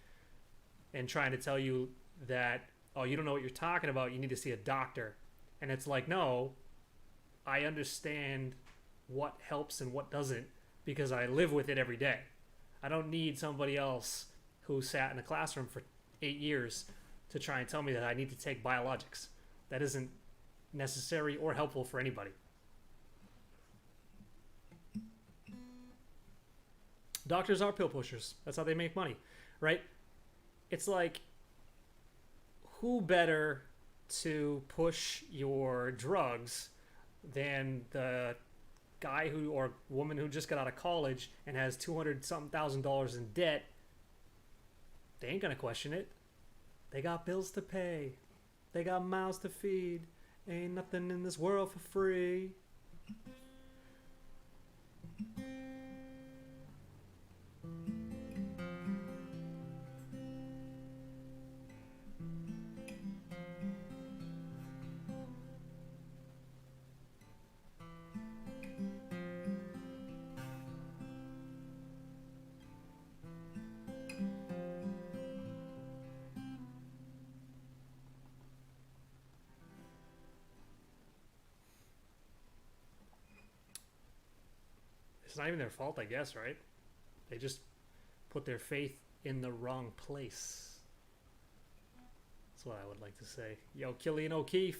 and trying to tell you that, oh, you don't know what you're talking about, you need to see a doctor. And it's like, no, I understand what helps and what doesn't because I live with it every day. I don't need somebody else who sat in a classroom for 8 years to try and tell me that I need to take biologics. That isn't necessary or helpful for anybody. Doctors are pill pushers. That's how they make money, right? It's like, who better to push your drugs than the guy who or woman who just got out of college and has $200-something thousand in debt? They ain't gonna question it. They got bills to pay. They got mouths to feed. Ain't nothing in this world for free. It's not even their fault, I guess, right? They just put their faith in the wrong place. That's what I would like to say. Yo, Killian O'Keefe.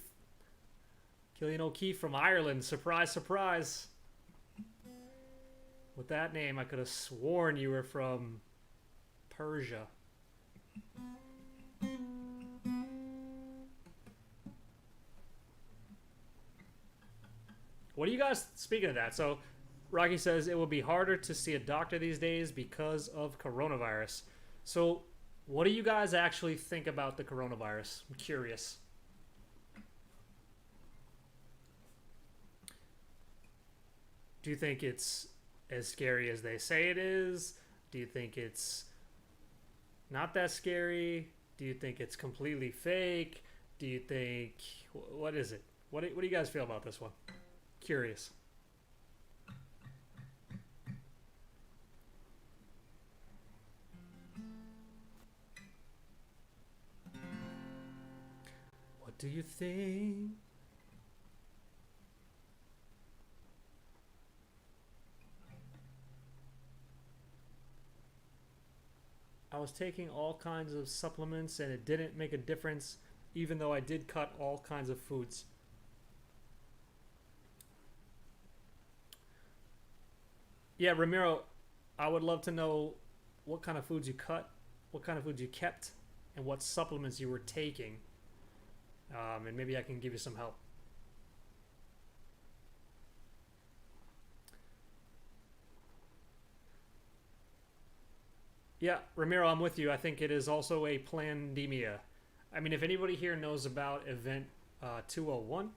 Killian O'Keefe from Ireland. Surprise, surprise. With that name, I could have sworn you were from Persia. What do you guys, speaking of that, so Rocky says it will be harder to see a doctor these days because of coronavirus. So what do you guys actually think about the coronavirus? I'm curious. Do you think it's as scary as they say it is? Do you think it's not that scary? Do you think it's completely fake? Do you think, what is it? What do you guys feel about this one? Curious. What do you think? I was taking all kinds of supplements and it didn't make a difference, even though I did cut all kinds of foods. Yeah, Ramiro, I would love to know what kind of foods you cut, what kind of foods you kept, and what supplements you were taking. And maybe I can give you some help. Yeah, Ramiro, I'm with you. I think it is also a plandemia. I mean, if anybody here knows about Event 201,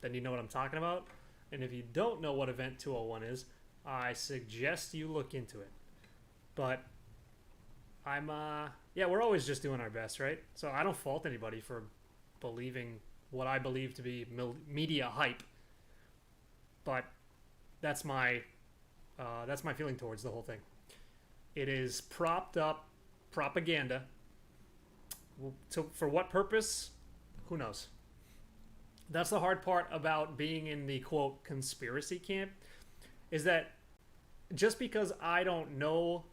then you know what I'm talking about. And if you don't know what Event 201 is, I suggest you look into it. But yeah, we're always just doing our best, right? So I don't fault anybody for believing what I believe to be media hype. But that's my feeling towards the whole thing. It is propped up propaganda. For what purpose? Who knows? That's the hard part about being in the, quote, conspiracy camp, is that just because I don't know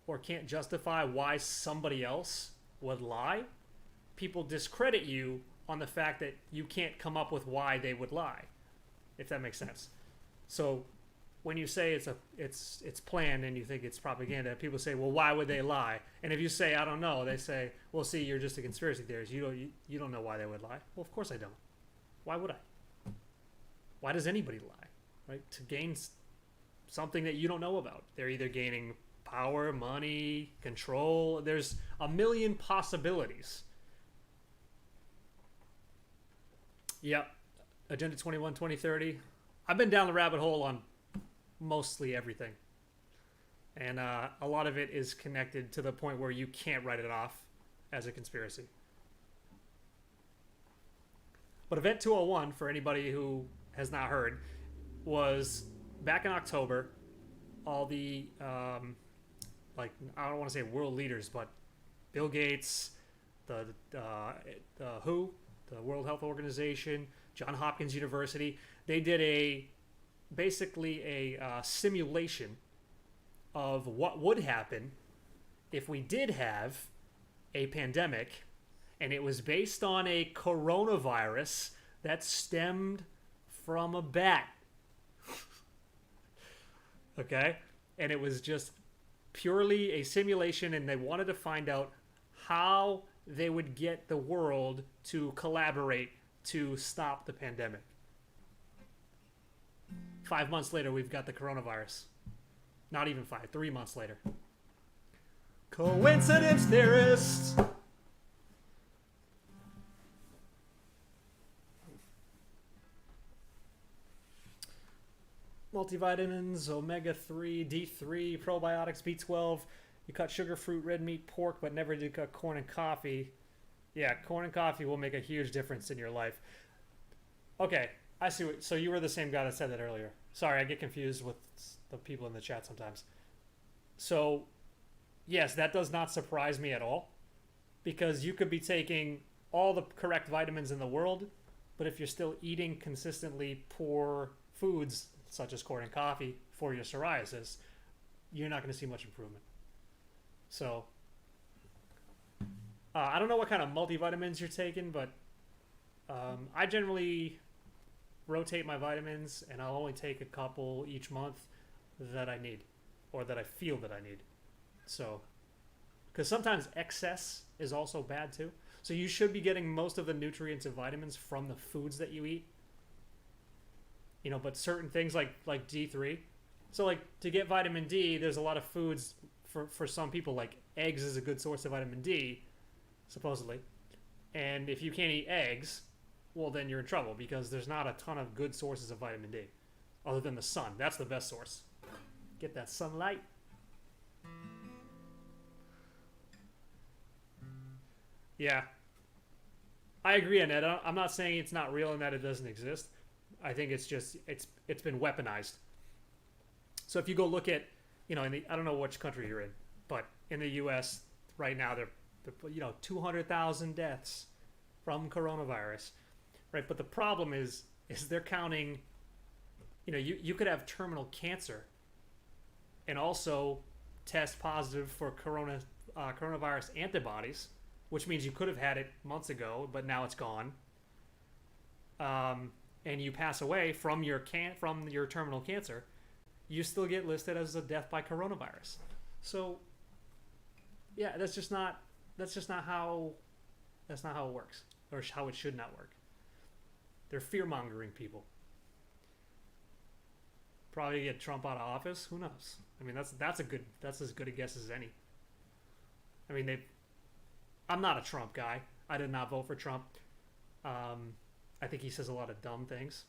or can't justify why somebody else would lie, people discredit you on the fact that you can't come up with why they would lie, if that makes sense. So when you say it's planned and you think it's propaganda, people say, well, why would they lie? And if you say, I don't know, they say, well, see, you're just a conspiracy theorist. You don't know why they would lie. Well, of course I don't. Why would I? Why does anybody lie? Right? To gain something that you don't know about. They're either gaining power, money, control. There's a million possibilities. Yep. Agenda 21, 2030. I've been down the rabbit hole on mostly everything. And a lot of it is connected to the point where you can't write it off as a conspiracy. But Event 201, for anybody who has not heard, was back in October. All the, like, I don't want to say world leaders, but Bill Gates, the WHO, the World Health Organization, Johns Hopkins University, they did basically a simulation of what would happen if we did have a pandemic, and it was based on a coronavirus that stemmed from a bat. Okay? And it was just purely a simulation, and they wanted to find out how they would get the world to collaborate to stop the pandemic. 5 months later, we've got the coronavirus. Not even 5, 3 months later. Coincidence theorists! Multivitamins, omega-3, D3, probiotics, B12. You cut sugar, fruit, red meat, pork, but never did cut corn and coffee. Yeah, corn and coffee will make a huge difference in your life. Okay, I see what... So you were the same guy that said that earlier. Sorry, I get confused with the people in the chat sometimes. So, yes, that does not surprise me at all. Because you could be taking all the correct vitamins in the world, but if you're still eating consistently poor foods, such as corn and coffee, for your psoriasis, you're not going to see much improvement. So, I don't know what kind of multivitamins you're taking, but I generally rotate my vitamins, and I'll only take a couple each month that I need, or that I feel that I need. So, because sometimes excess is also bad too. So you should be getting most of the nutrients and vitamins from the foods that you eat. You know, but certain things like D3. So like to get vitamin D, there's a lot of foods for some people, like eggs is a good source of vitamin D, supposedly. And if you can't eat eggs, well then you're in trouble because there's not a ton of good sources of vitamin D other than the sun. That's the best source. Get that sunlight. Yeah. I agree, Annette. I'm not saying it's not real and that it doesn't exist. I think it's just it's been weaponized. So if you go look at, you know, I don't know which country you're in, but in the U.S. right now, they're 200,000 deaths from coronavirus, right? But the problem is they're counting, you know, you could have terminal cancer and also test positive for coronavirus antibodies, which means you could have had it months ago, but now it's gone. And you pass away from your terminal cancer, you still get listed as a death by coronavirus. So, yeah, that's not how it works, or how it should not work. They're fear-mongering people. Probably get Trump out of office. Who knows? I mean, that's as good a guess as any. I mean, I'm not a Trump guy. I did not vote for Trump. I think he says a lot of dumb things.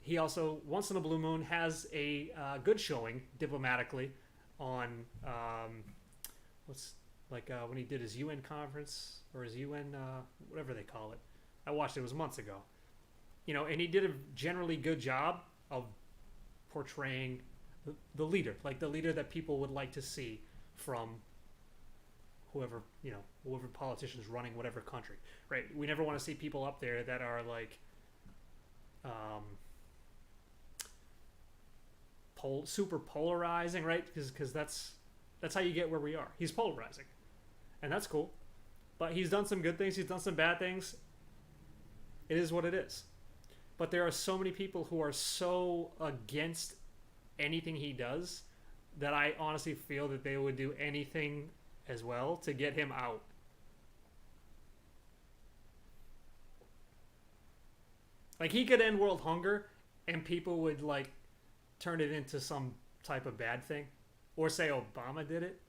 He also, once in a blue moon, has a good showing diplomatically on when he did his UN conference or his UN whatever they call it. I watched it. It was months ago. You know, and he did a generally good job of portraying the leader, like the leader that people would like to see from whoever politician is running whatever country, right? We never want to see people up there that are like super polarizing, right? Because that's how you get where we are. He's polarizing, and that's cool. But he's done some good things. He's done some bad things. It is what it is. But there are so many people who are so against anything he does that I honestly feel that they would do anything as well to get him out. Like, he could end world hunger and people would like turn it into some type of bad thing, or say Obama did it.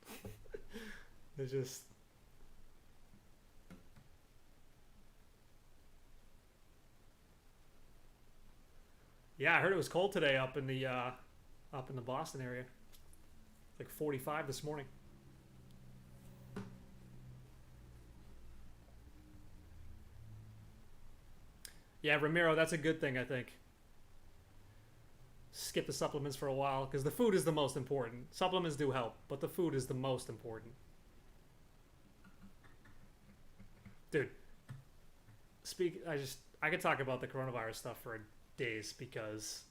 It's just, yeah, I heard it was cold today up in the Boston area. Like 45 this morning. Yeah, Ramiro, that's a good thing, I think. Skip the supplements for a while, because the food is the most important. Supplements do help, but the food is the most important. Dude, I could talk about the coronavirus stuff for days, because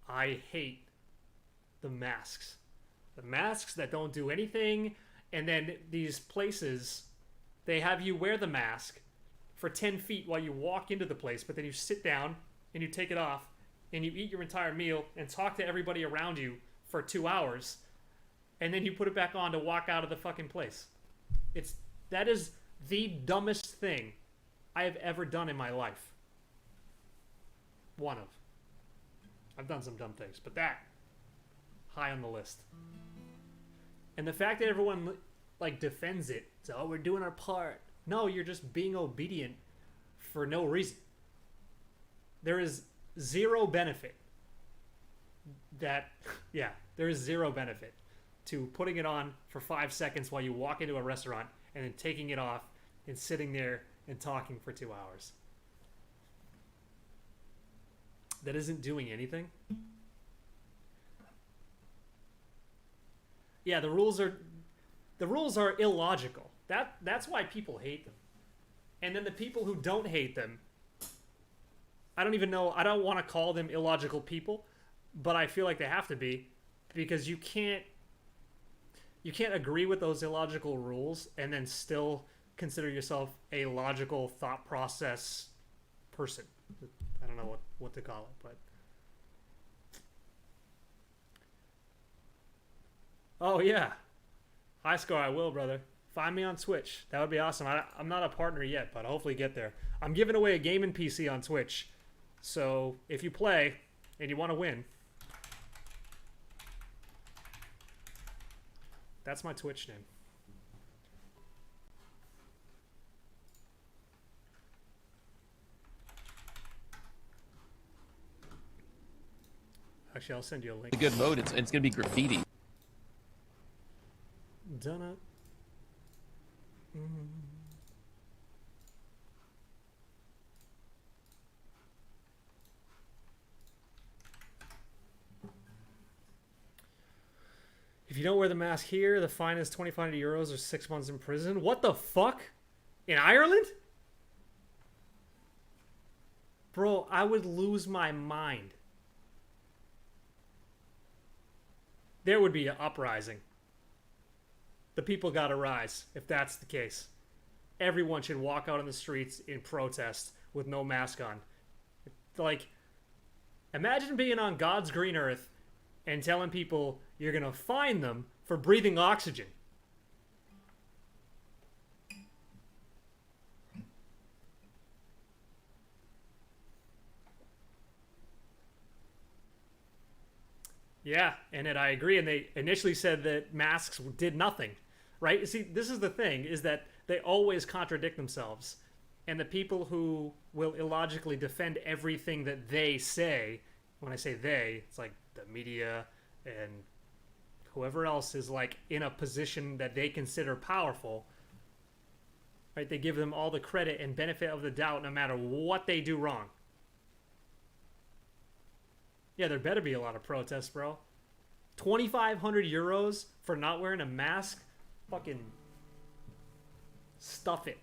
I hate the masks. The masks that don't do anything, and then these places, they have you wear the mask for 10 feet while you walk into the place, but then you sit down and you take it off and you eat your entire meal and talk to everybody around you for 2 hours, and then you put it back on to walk out of the fucking place. That is the dumbest thing I have ever done in my life. One of. I've done some dumb things, but that, high on the list. And the fact that everyone like defends it, so, oh, we're doing our part. No, you're just being obedient for no reason. There is zero benefit there is zero benefit to putting it on for 5 seconds while you walk into a restaurant and then taking it off and sitting there and talking for 2 hours. That isn't doing anything. Yeah, the rules are illogical. That's why people hate them. And then the people who don't hate them, I don't even know, I don't want to call them illogical people, but I feel like they have to be, because you can't agree with those illogical rules and then still consider yourself a logical thought process person. I don't know what to call it, but oh yeah, high score. I will, brother. Find me on Twitch. That would be awesome. I'm not a partner yet, but I'll hopefully get there. I'm giving away a gaming PC on Twitch, so if you play and you want to win, that's my Twitch name. Actually, I'll send you a link. A good mode. It's gonna be graffiti. Done it. If you don't wear the mask here, the fine is 2,500 euros or 6 months in prison. What the fuck? In Ireland? Bro, I would lose my mind. There would be an uprising. The people gotta rise, if that's the case. Everyone should walk out on the streets in protest with no mask on. Like, imagine being on God's green earth and telling people you're gonna fine them for breathing oxygen. Yeah, and I agree. And they initially said that masks did nothing, right? See, this is the thing, is that they always contradict themselves. And the people who will illogically defend everything that they say, when I say they, it's like the media and whoever else is like in a position that they consider powerful, right? They give them all the credit and benefit of the doubt no matter what they do wrong. Yeah, there better be a lot of protests, bro. 2,500 euros for not wearing a mask? Fucking stuff it.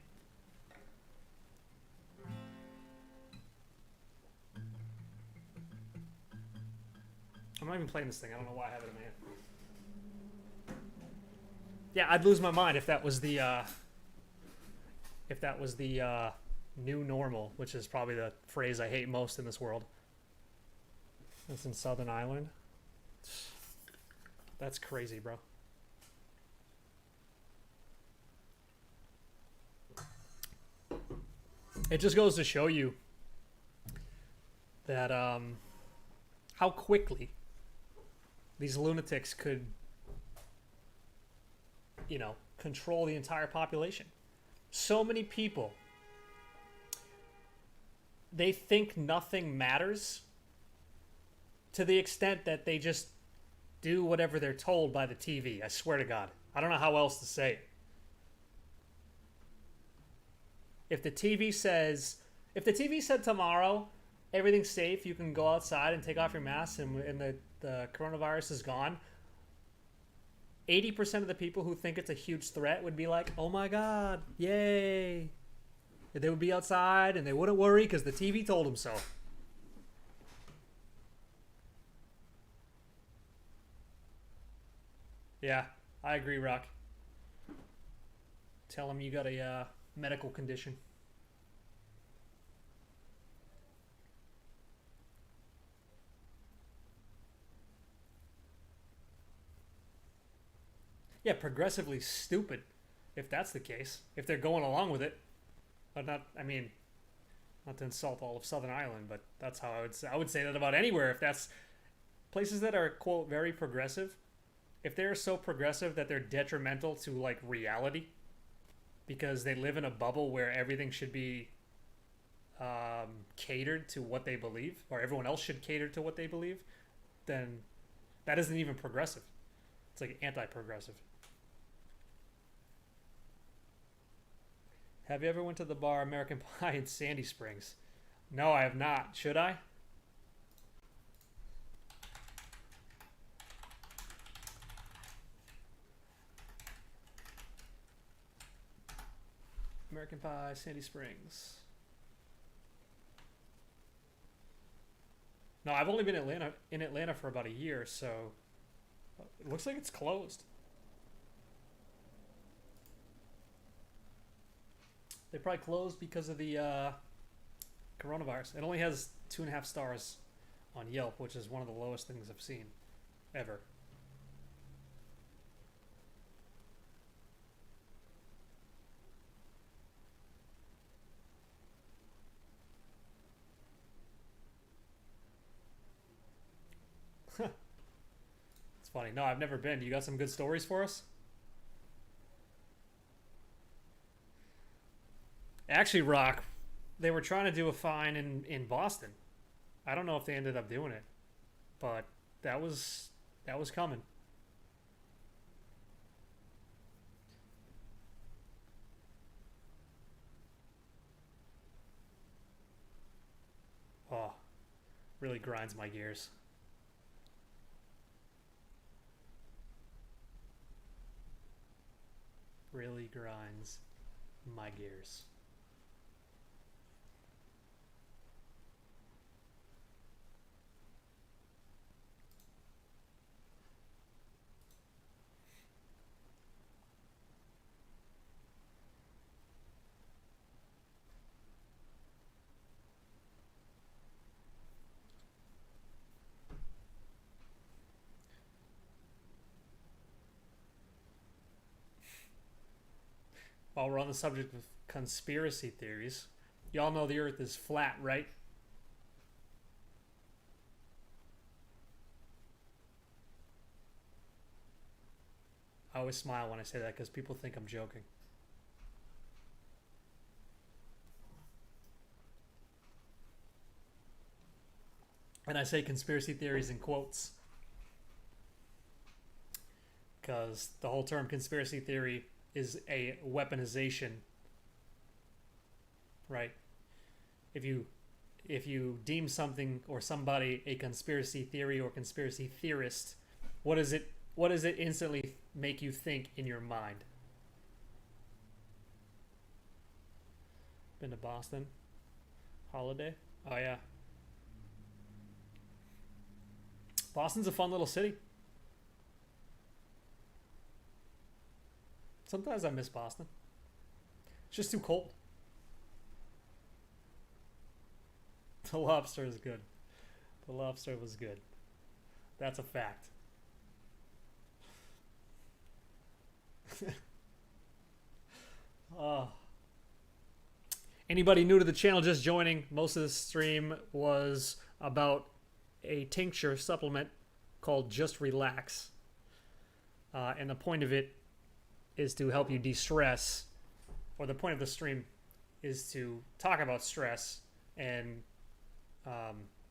I'm not even playing this thing. I don't know why I have it in my hand. Yeah, I'd lose my mind if that was the new normal, which is probably the phrase I hate most in this world. It's in Southern Ireland. That's crazy, bro. It just goes to show you that how quickly these lunatics could, control the entire population. So many people, they think nothing matters, to the extent that they just do whatever they're told by the TV. I swear to God. I don't know how else to say it. If the TV said tomorrow, everything's safe, you can go outside and take off your mask and the coronavirus is gone, 80% of the people who think it's a huge threat would be like, oh my God, yay. They would be outside and they wouldn't worry because the TV told them so. Yeah, I agree, Rock. Tell them you got a medical condition. Yeah, progressively stupid, if that's the case. If they're going along with it. But not to insult all of Southern Ireland, but that's how I would say that about anywhere. If that's places that are, quote, very progressive, if they're so progressive that they're detrimental to, like, reality, because they live in a bubble where everything should be catered to what they believe, or everyone else should cater to what they believe, then that isn't even progressive. It's like anti-progressive. Have you ever went to the bar American Pie in Sandy Springs? No, I have not. Should I? American Pie, Sandy Springs. No, I've only been in Atlanta for about a year, so it looks like it's closed. They probably closed because of the coronavirus. It only has 2.5 stars on Yelp, which is one of the lowest things I've seen ever. It's funny. No, I've never been. You got some good stories for us? Actually, Rock, they were trying to do a fine in Boston. I don't know if they ended up doing it, but that was coming. Oh, really grinds my gears. Really grinds my gears. While we're on the subject of conspiracy theories, y'all know the Earth is flat, right? I always smile when I say that because people think I'm joking. And I say conspiracy theories in quotes because the whole term conspiracy theory is a weaponization, right? If you deem something or somebody a conspiracy theory or conspiracy theorist, what does it instantly make you think in your mind? Been to Boston? Holiday? Oh yeah. Boston's a fun little city. Sometimes I miss Boston. It's just too cold. The lobster is good. The lobster was good. That's a fact. Anybody new to the channel just joining, most of the stream was about a tincture supplement called Just Relax. And the point of it is to help you de-stress, or the point of the stream is to talk about stress and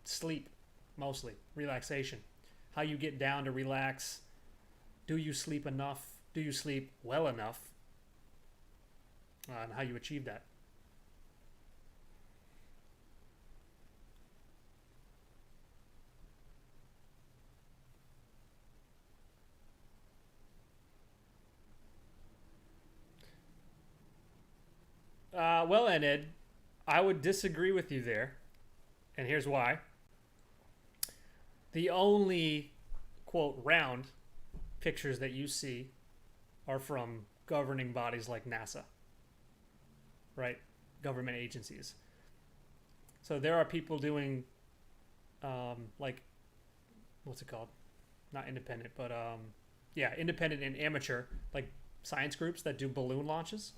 sleep, mostly relaxation, how you get down to relax. Do you sleep enough? Do you sleep well enough? And how you achieve that. Well, Ed, I would disagree with you there. And here's why. The only, quote, round pictures that you see are from governing bodies like NASA, right? Government agencies. So there are people doing, like, what's it called? Not independent, but, yeah, independent and amateur, like science groups that do balloon launches.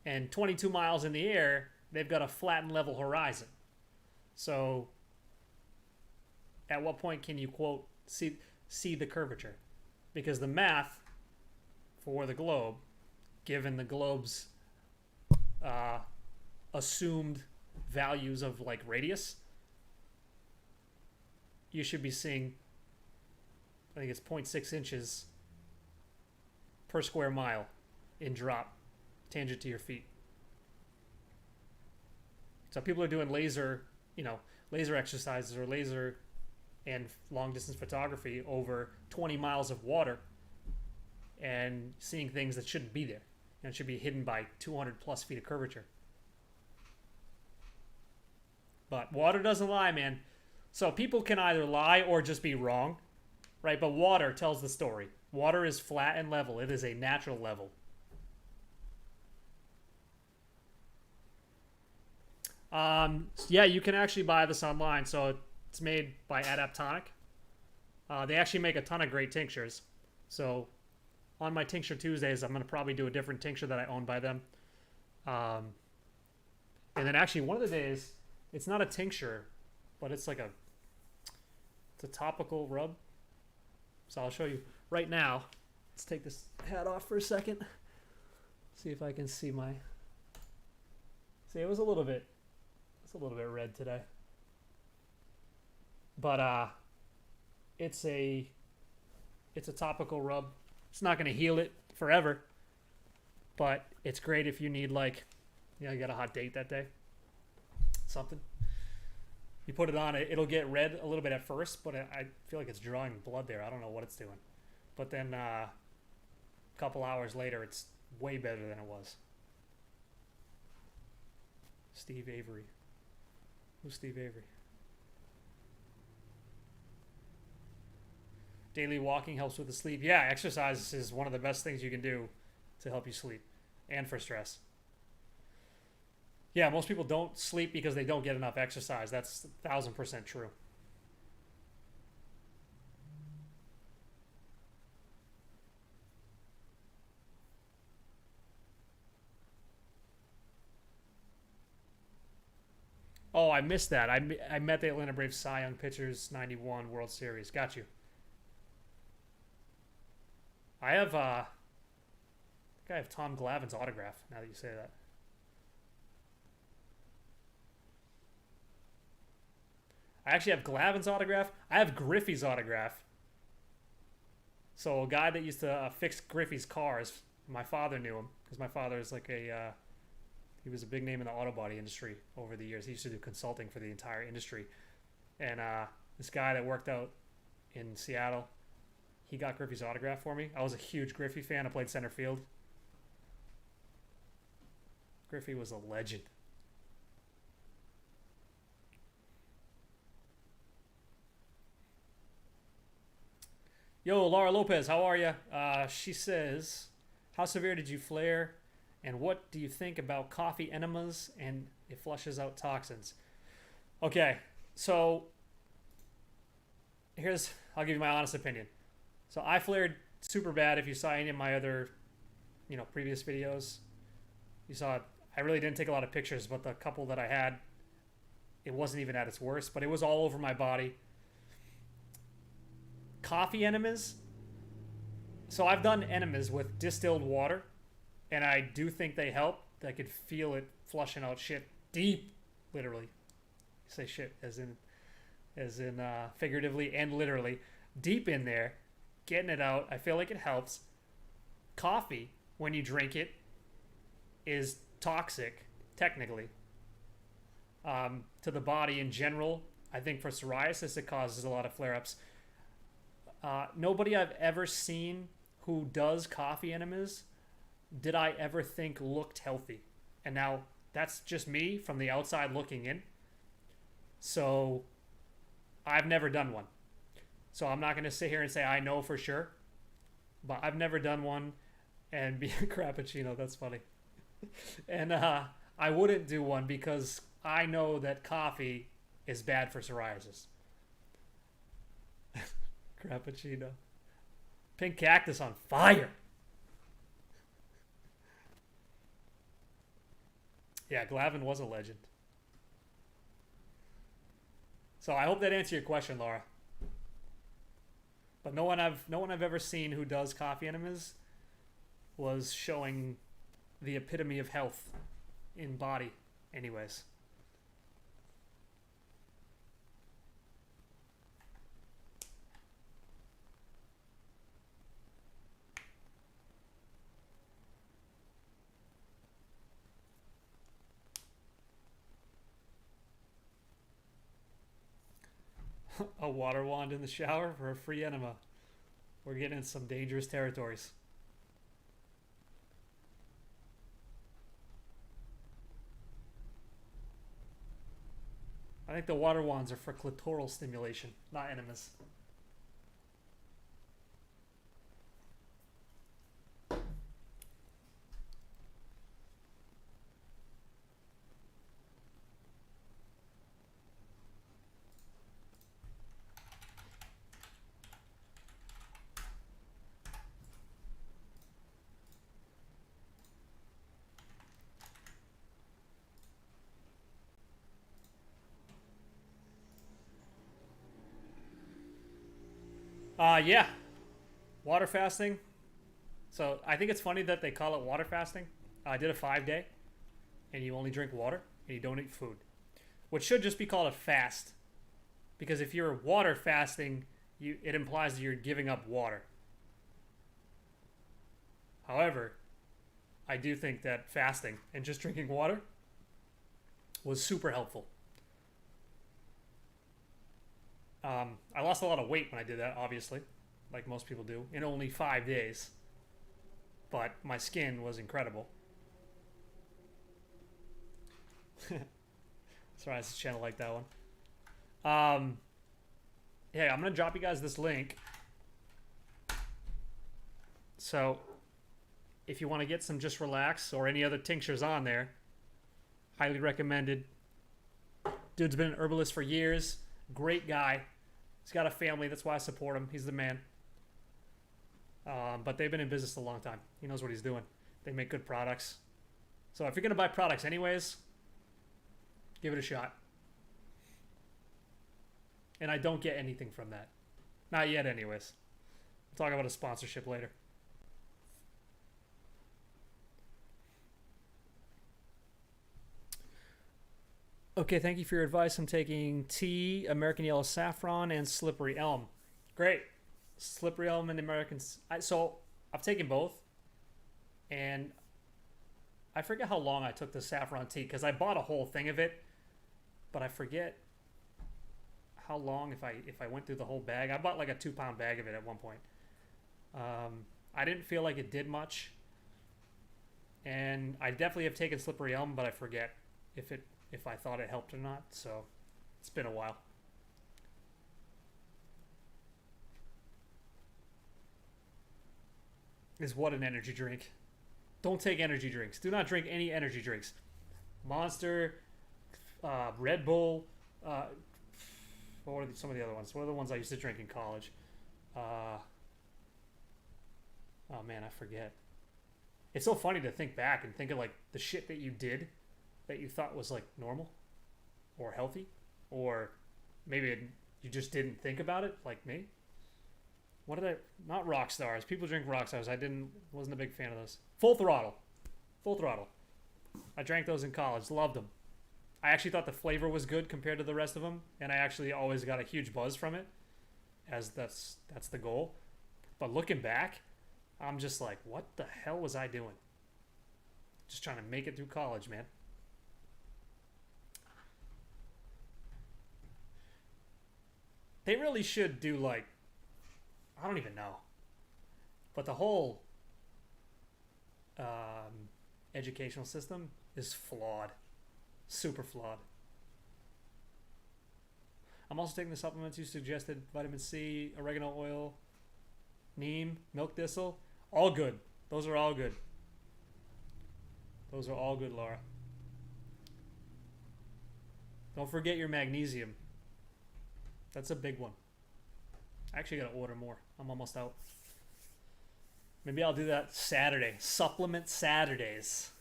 And 22 miles in the air, they've got a flat and level horizon. So at what point can you, quote, see the curvature? Because the math for the globe, given the globe's assumed values of like radius, you should be seeing, I think it's 0.6 inches per square mile in drop tangent to your feet. So people are doing laser exercises or laser and long distance photography over 20 miles of water and seeing things that shouldn't be there. And it should be hidden by 200 plus feet of curvature. But water doesn't lie, man. So people can either lie or just be wrong, right? But water tells the story. Water is flat and level. It is a natural level. Yeah, you can actually buy this online. So it's made by Adaptonic. They actually make a ton of great tinctures. So on my Tincture Tuesdays, I'm going to probably do a different tincture that I own by them. And then actually one of the days, it's not a tincture, but it's like it's a topical rub. So I'll show you right now. Let's take this hat off for a second. See if I can see my... See, it's a little bit red today. But it's a topical rub. It's not going to heal it forever, but it's great if you need, like, you got a hot date that day. Something. You put it on, it'll get red a little bit at first, but I feel like it's drawing blood there. I don't know what it's doing. But then a couple hours later, it's way better than it was. Steve Avery. Who's Steve Avery? Daily walking helps with the sleep. Yeah, exercise is one of the best things you can do to help you sleep and for stress. Yeah, most people don't sleep because they don't get enough exercise. That's 1,000% true. Oh, I missed that. I met the Atlanta Braves Cy Young Pitchers 91 World Series. Got you. I think I have Tom Glavine's autograph, now that you say that. I actually have Glavine's autograph. I have Griffey's autograph. So a guy that used to fix Griffey's cars, my father knew him, because my father is like he was a big name in the auto body industry over the years. He used to do consulting for the entire industry. And this guy that worked out in Seattle, he got Griffey's autograph for me. I was a huge Griffey fan. I played center field. Griffey was a legend. Yo, Laura Lopez, how are you? She says, how severe did you flare? And what do you think about coffee enemas and it flushes out toxins? Okay, so I'll give you my honest opinion. So I flared super bad. If you saw any of my other, previous videos, you saw I really didn't take a lot of pictures, but the couple that I had, it wasn't even at its worst, but it was all over my body. Coffee enemas. So I've done enemas with distilled water, and I do think they help. I could feel it flushing out shit deep, literally. I say shit as in figuratively and literally. deep in there, getting it out. I feel like it helps. Coffee, when you drink it, is toxic, technically, to the body in general. I think for psoriasis, it causes a lot of flare-ups. Nobody I've ever seen who does coffee enemas did I ever think looked healthy. And now that's just me from the outside looking in. So I've never done one. So I'm not going to sit here and say I know for sure. But I've never done one and be a crappuccino. That's funny. And I wouldn't do one because I know that coffee is bad for psoriasis. Crappuccino. Pink cactus on fire. Yeah, Glavin was a legend. So I hope that answered your question, Laura. But no one I've ever seen who does coffee enemas was showing the epitome of health in body, anyways. A water wand in the shower for a free enema. We're getting in some dangerous territories. I think the water wands are for clitoral stimulation, not enemas. Yeah. Water fasting. So I think it's funny that they call it water fasting. I did a 5-day, and you only drink water, and you don't eat food. Which should just be called a fast. Because if you're water fasting, it implies that you're giving up water. However, I do think that fasting and just drinking water was super helpful. I lost a lot of weight when I did that, obviously, like most people do, in only 5 days. But my skin was incredible. Psoriasis channel like that one. Yeah, I'm gonna drop you guys this link. So, if you want to get some Just Relax or any other tinctures on there, highly recommended. Dude's been an herbalist for years. Great guy. He's got a family. That's why I support him. He's the man. But they've been in business a long time. He knows what he's doing. They make good products. So if you're going to buy products anyways, give it a shot. And I don't get anything from that. Not yet anyways. We'll talk about a sponsorship later. Okay, thank you for your advice. I'm taking tea, American Yellow Saffron, and Slippery Elm. Great. Slippery Elm and Americans. So I've taken both. And I forget how long I took the saffron tea because I bought a whole thing of it. But I forget how long if I went through the whole bag. I bought like a 2-pound bag of it at one point. I didn't feel like it did much. And I definitely have taken Slippery Elm, but I forget if I thought it helped or not, so it's been a while. Is what an energy drink. Don't take energy drinks. Do not drink any energy drinks. Monster, Red Bull, what are some of the other ones? What are the ones I used to drink in college? Oh man, I forget. It's so funny to think back and think of like the shit that you did that you thought was like normal or healthy, or maybe you just didn't think about it like me. What did I, not rock stars. People drink rock stars. Wasn't a big fan of those. Full Throttle. I drank those in college. Loved them. I actually thought the flavor was good compared to the rest of them, and I actually always got a huge buzz from it. as that's the goal. But looking back, I'm just like, what the hell was I doing? Just trying to make it through college, man. They really should do like, I don't even know. But the whole educational system is flawed. Super flawed. I'm also taking the supplements you suggested: vitamin C, oregano oil, neem, milk thistle. All good. Those are all good. Those are all good, Laura. Don't forget your magnesium. That's a big one. I actually gotta order more. I'm almost out. Maybe I'll do that Saturday. Supplement Saturdays.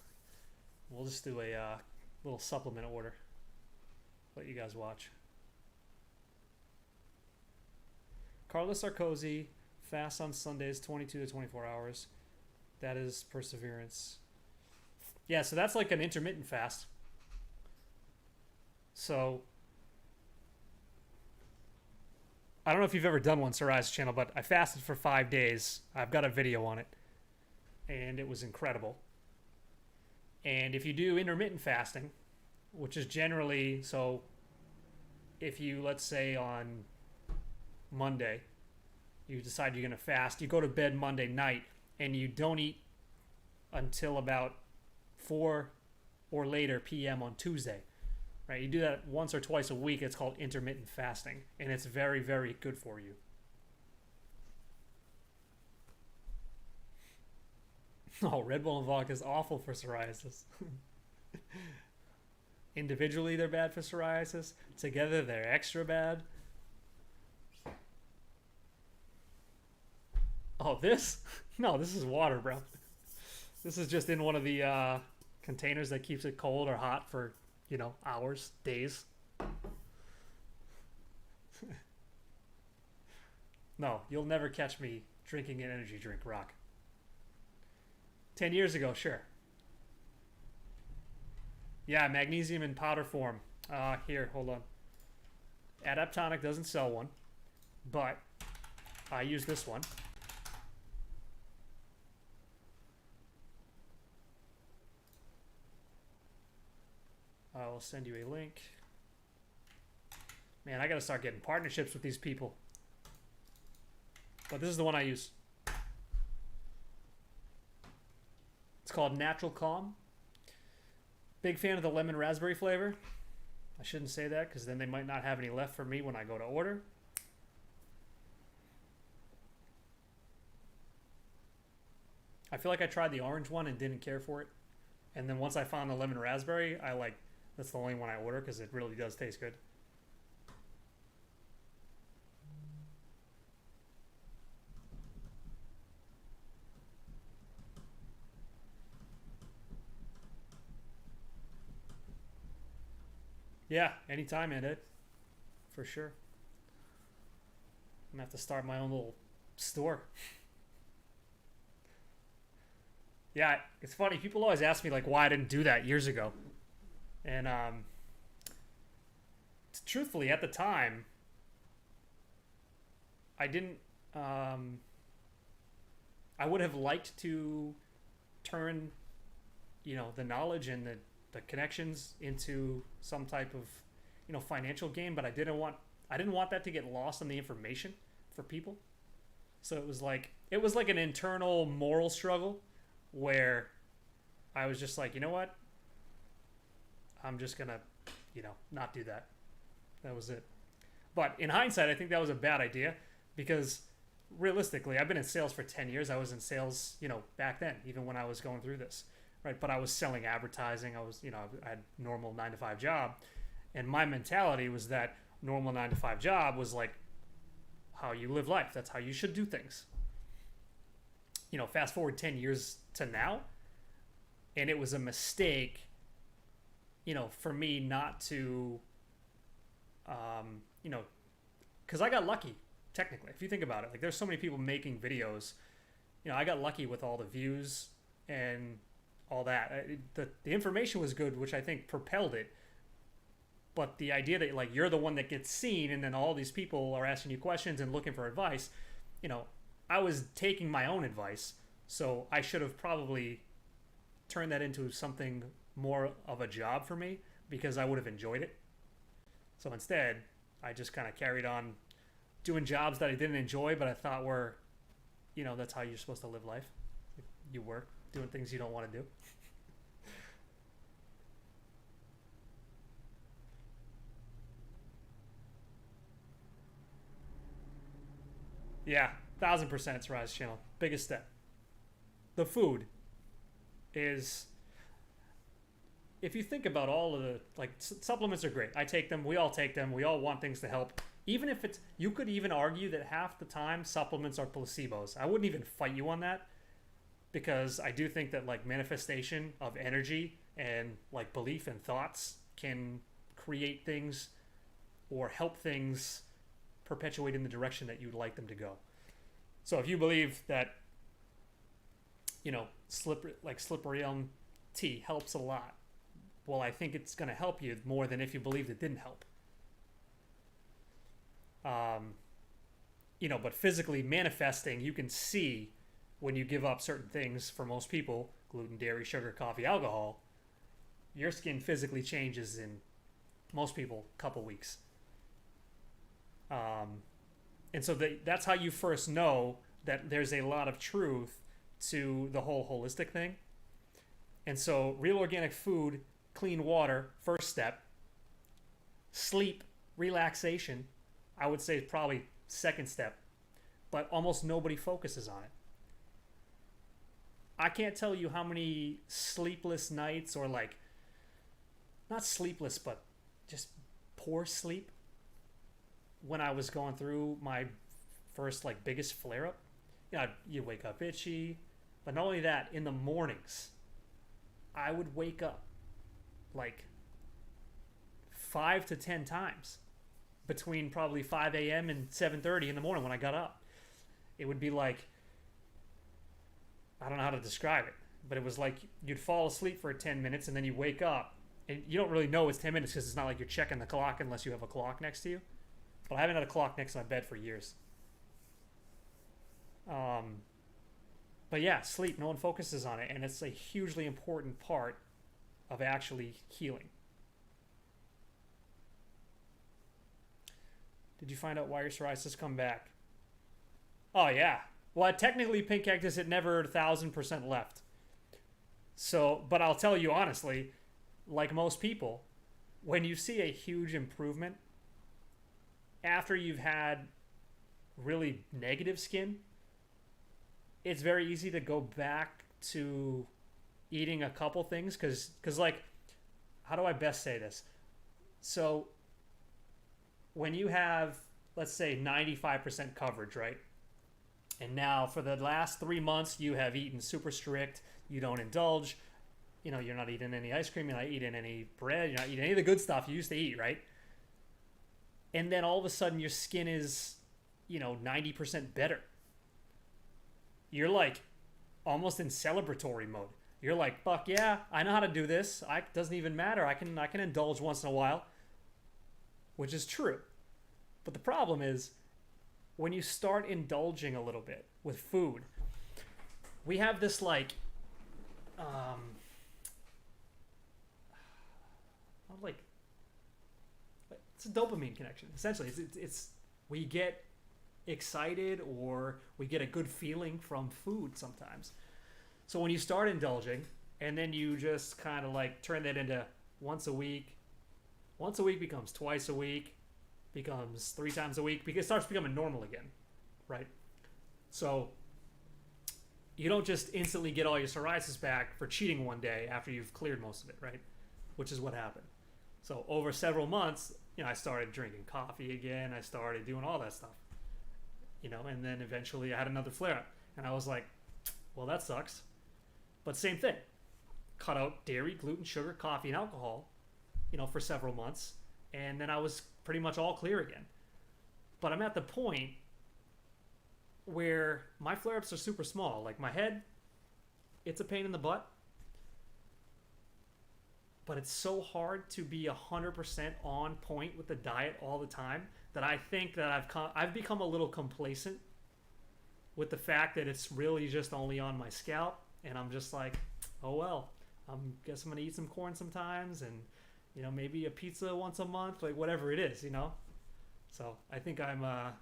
We'll just do a little supplement order. Let you guys watch. Carlos Sarkozy fasts on Sundays 22 to 24 hours. That is perseverance. Yeah, so that's like an intermittent fast. So I don't know if you've ever done one, Psoriasis channel, but I fasted for 5 days. I've got a video on it, and it was incredible. And if you do intermittent fasting, which is generally, so if you, let's say on Monday, you decide you're going to fast, you go to bed Monday night, and you don't eat until about 4 or later p.m. on Tuesday. Right, you do that once or twice a week. It's called intermittent fasting, and it's very, very good for you. Oh, Red Bull and vodka is awful for psoriasis. Individually, they're bad for psoriasis. Together, they're extra bad. Oh, this? No, this is water, bro. This is just in one of the containers that keeps it cold or hot for, you know, hours, days. No, you'll never catch me drinking an energy drink, Rock. 10 years ago, sure. Yeah, magnesium in powder form. Here, hold on. Adaptonic doesn't sell one, but I use this one. I will send you a link. Man, I gotta start getting partnerships with these people. But this is the one I use. It's called Natural Calm. Big fan of the lemon raspberry flavor. I shouldn't say that because then they might not have any left for me when I go to order. I feel like I tried the orange one and didn't care for it. And then once I found the lemon raspberry, that's the only one I order because it really does taste good. Yeah, anytime, man, Ed. For sure. I'm gonna have to start my own little store. Yeah, it's funny. People always ask me like why I didn't do that years ago. And truthfully, at the time, I didn't. I would have liked to turn, you know, the knowledge and the connections into some type of, you know, financial gain, but I didn't want that to get lost in the information for people. So it was like an internal moral struggle where I was just like, you know what? I'm just gonna, you know, not do that. That was it. But in hindsight, I think that was a bad idea because realistically, I've been in sales for 10 years. I was in sales, you know, back then, even when I was going through this, right? But I was selling advertising. I was, you know, I had a normal 9-to-5 job. And my mentality was that normal 9-to-5 job was like how you live life. That's how you should do things. You know, fast forward 10 years to now, and it was a mistake, you know, for me not to, you know, because I got lucky, technically, if you think about it. Like, there's so many people making videos. You know, I got lucky with all the views and all that. The information was good, which I think propelled it. But the idea that like you're the one that gets seen and then all these people are asking you questions and looking for advice, you know, I was taking my own advice, so I should have probably turned that into something more of a job for me because I would have enjoyed it. So instead, I just kind of carried on doing jobs that I didn't enjoy, but I thought were, you know, that's how you're supposed to live life. You work doing things you don't want to do. Yeah, 1,000% Rise Channel. Biggest step. The food is, if you think about all of the, like, supplements are great. I take them. We all take them. We all want things to help. Even if it's, you could even argue that half the time supplements are placebos. I wouldn't even fight you on that because I do think that, like, manifestation of energy and, like, belief and thoughts can create things or help things perpetuate in the direction that you'd like them to go. So if you believe that, you know, slippery elm tea helps a lot, well, I think it's going to help you more than if you believed it didn't help. You know, but physically manifesting, you can see when you give up certain things. For most people, gluten, dairy, sugar, coffee, alcohol, your skin physically changes in most people a couple weeks. And so that's how you first know that there's a lot of truth to the whole holistic thing. And so real organic food, clean water, first step. Sleep, relaxation, I would say is probably second step. But almost nobody focuses on it. I can't tell you how many sleepless nights or like, not sleepless, but just poor sleep when I was going through my first like biggest flare up. You know, you wake up itchy, but not only that, in the mornings, I would wake up like 5 to 10 times between probably 5 a.m. and 7:30 in the morning when I got up. It would be like, I don't know how to describe it, but it was like you'd fall asleep for 10 minutes and then you wake up and you don't really know it's 10 minutes because it's not like you're checking the clock unless you have a clock next to you. But I haven't had a clock next to my bed for years. But yeah, sleep, no one focuses on it, and it's a hugely important part of actually healing. Did you find out why your psoriasis come back? Oh yeah. Well, technically, Pink Cactus, it never 1,000% left. So, but I'll tell you honestly, like most people, when you see a huge improvement after you've had really negative skin, it's very easy to go back to eating a couple things because like, how do I best say this? So when you have, let's say, 95% coverage, right? And now for the last 3 months, you have eaten super strict. You don't indulge. You know, you're not eating any ice cream. You're not eating any bread. You're not eating any of the good stuff you used to eat, right? And then all of a sudden your skin is, you know, 90% better. You're like almost in celebratory mode. You're like, fuck yeah, I know how to do this. It doesn't even matter. I can indulge once in a while, which is true. But the problem is when you start indulging a little bit with food, we have this like, it's a dopamine connection. Essentially, it's we get excited or we get a good feeling from food sometimes. So when you start indulging and then you just kind of like turn that into once a week becomes twice a week, becomes 3 times a week, because it starts becoming normal again, right? So you don't just instantly get all your psoriasis back for cheating one day after you've cleared most of it, right? Which is what happened. So over several months, you know, I started drinking coffee again. I started doing all that stuff. You know, and then eventually I had another flare-up. And I was like, well, that sucks. But same thing. Cut out dairy, gluten, sugar, coffee, and alcohol, you know, for several months. And then I was pretty much all clear again. But I'm at the point where my flare-ups are super small. Like my head, it's a pain in the butt. but it's so hard to be 100% on point with the diet all the time that I think that I've become a little complacent with the fact that it's really just only on my scalp, and I'm just like, oh well, guess I'm gonna eat some corn sometimes, and maybe a pizza once a month, like whatever it is, So I think I'm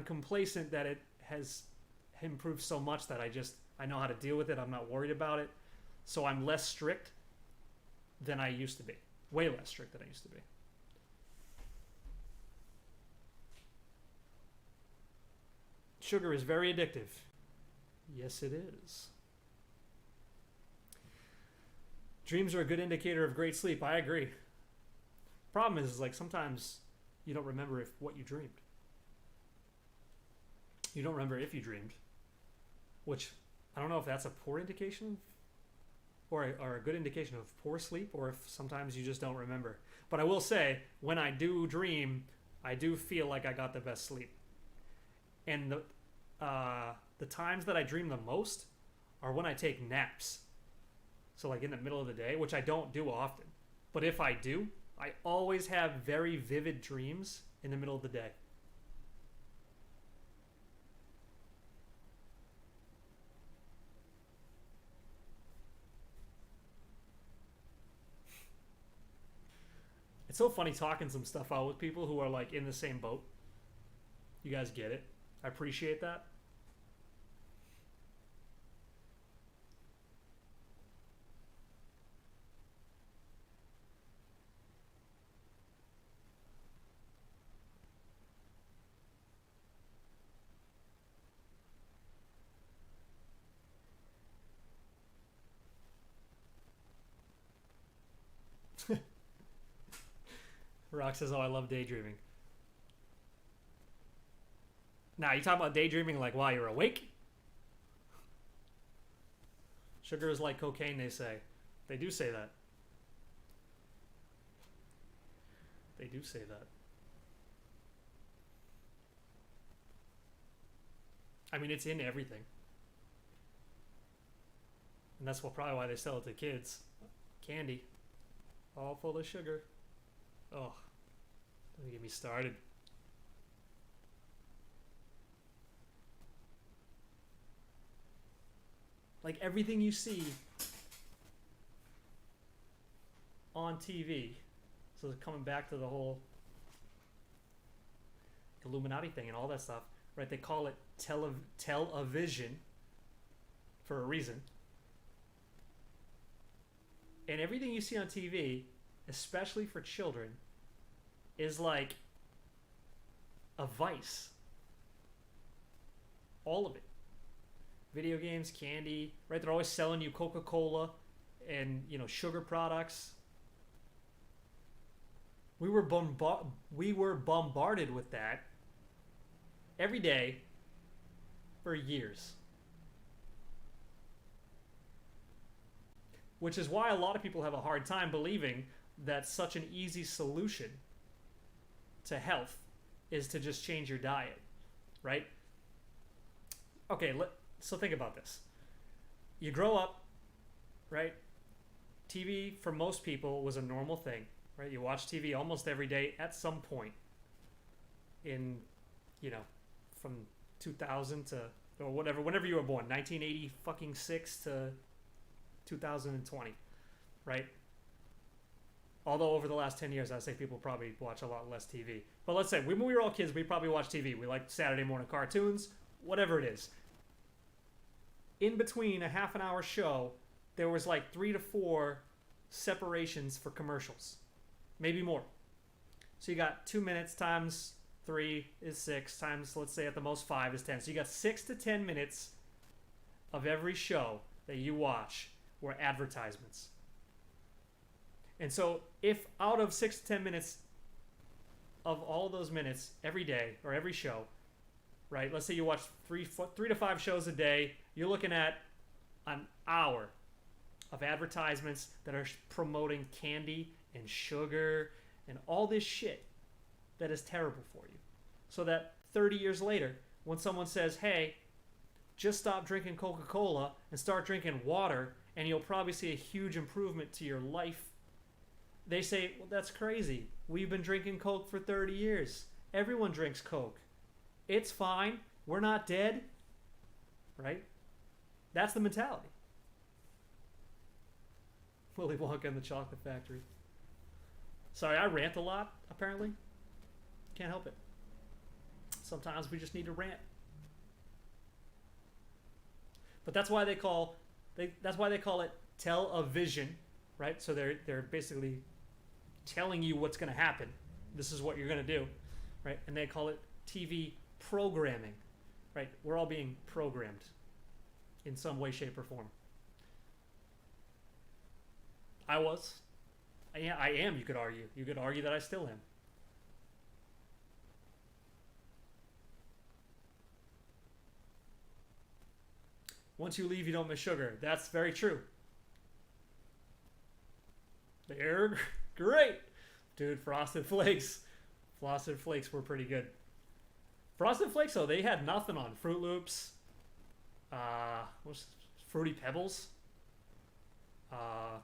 complacent that it has improved so much that I know how to deal with it. I'm not worried about it, so I'm less strict than I used to be. Way less strict than I used to be. Sugar is very addictive. Yes, it is. Dreams are a good indicator of great sleep. I agree. Problem is like sometimes you don't remember what you dreamed. You don't remember if you dreamed, which I don't know if that's a poor indication or a good indication of poor sleep, or if sometimes you just don't remember. But I will say, when I do dream, I do feel like I got the best sleep. And the times that I dream the most are when I take naps. So like in the middle of the day, which I don't do often. But if I do, I always have very vivid dreams in the middle of the day. It's so funny talking some stuff out with people who are like in the same boat. You guys get it. I appreciate that. Rock says, oh, I love daydreaming. Now, you talking about daydreaming like while you're awake? Sugar is like cocaine, they say. They do say that. They do say that. I mean, it's in everything. And that's probably why they sell it to kids. Candy. All full of sugar. Oh, don't get me started. Like everything you see on TV. So coming back to the whole Illuminati thing and all that stuff, right? They call it television for a reason. And everything you see on TV, especially for children, is like a vice. All of it. Video games, candy, right? They're always selling you Coca-Cola and, sugar products. We were bombarded with that every day for years. Which is why a lot of people have a hard time believing that such an easy solution to health is to just change your diet, right? Okay, so think about this. You grow up, right? TV for most people was a normal thing, right? You watch TV almost every day at some point in, from 2000 to, or whatever, whenever you were born, 1986 to 2020, right? Although over the last 10 years, I'd say people probably watch a lot less TV. But let's say when we were all kids, we probably watched TV. We liked Saturday morning cartoons, whatever it is. In between a half an hour show, there was like 3 to 4 separations for commercials. Maybe more. So you got 2 minutes times 3 is 6 times, let's say at the most 5 is 10. So you got 6 to 10 minutes of every show that you watch were advertisements. And so if out of 6 to 10 minutes of all those minutes every day or every show, right, let's say you watch 3 to 5 shows a day, you're looking at an hour of advertisements that are promoting candy and sugar and all this shit that is terrible for you. So that 30 years later, when someone says, hey, just stop drinking Coca-Cola and start drinking water and you'll probably see a huge improvement to your life. They say, well, that's crazy. We've been drinking Coke for 30 years. Everyone drinks Coke. It's fine. We're not dead. Right? That's the mentality. Willy Wonka and the Chocolate Factory. Sorry, I rant a lot, apparently. Can't help it. Sometimes we just need to rant. But that's why they call it tell-a-vision, right? So they're basically telling you what's going to happen. This is what you're going to do, right? And they call it TV programming, right? We're all being programmed in some way, shape, or form. I was. I am, you could argue. You could argue that I still am. Once you leave, you don't miss sugar. That's very true. They're great. Dude, Frosted Flakes. Frosted Flakes were pretty good. Frosted Flakes, though, they had nothing on Fruit Loops. What's Fruity Pebbles?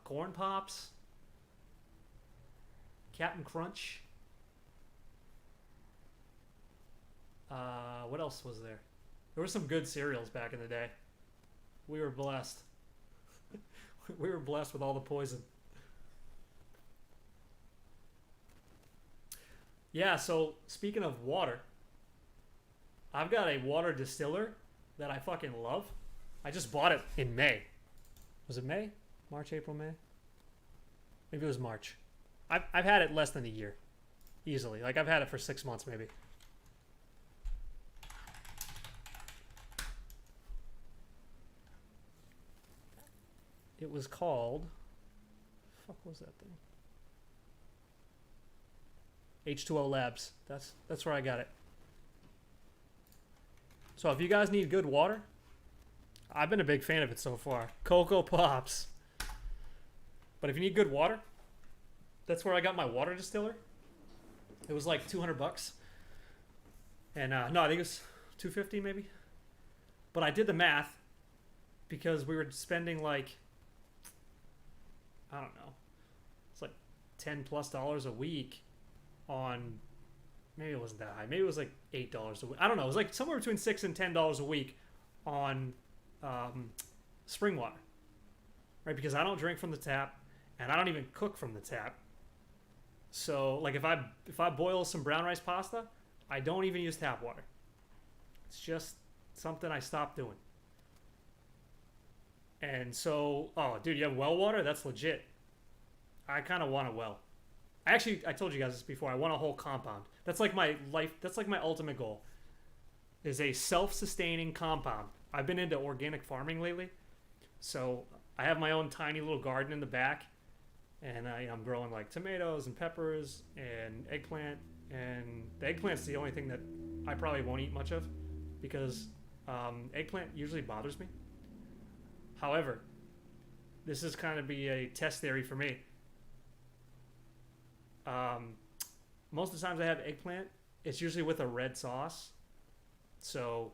Corn Pops. Captain Crunch. What else was there? There were some good cereals back in the day. We were blessed. We were blessed with all the poison. Yeah, so speaking of water, I've got a water distiller that I fucking love. I just bought it in May. Was it May? March, April, May? Maybe it was March. I've had it less than a year. Easily. Like, I've had it for 6 months, maybe. It was called... Fuck, what was that thing? H2O Labs. That's where I got it. So if you guys need good water, I've been a big fan of it so far. Cocoa Pops. But if you need good water, that's where I got my water distiller. It was like $200. And no, I think it was $250 maybe. But I did the math because we were spending like, I don't know, it's like $10+ a week on, maybe it wasn't that high. Maybe it was like $8 a week. I don't know. It was like somewhere between $6 and $10 a week on spring water, right? Because I don't drink from the tap and I don't even cook from the tap. So like if I boil some brown rice pasta, I don't even use tap water. It's just something I stopped doing. And so, oh dude, you have well water? That's legit. I kind of want a well. I told you guys this before. I want a whole compound. That's like my life. That's like my ultimate goal. Is a self-sustaining compound. I've been into organic farming lately, so I have my own tiny little garden in the back, and I'm growing like tomatoes and peppers and eggplant. And the eggplant's the only thing that I probably won't eat much of, because eggplant usually bothers me. However, this is kind of be a test theory for me. Most of the times I have eggplant, it's usually with a red sauce. So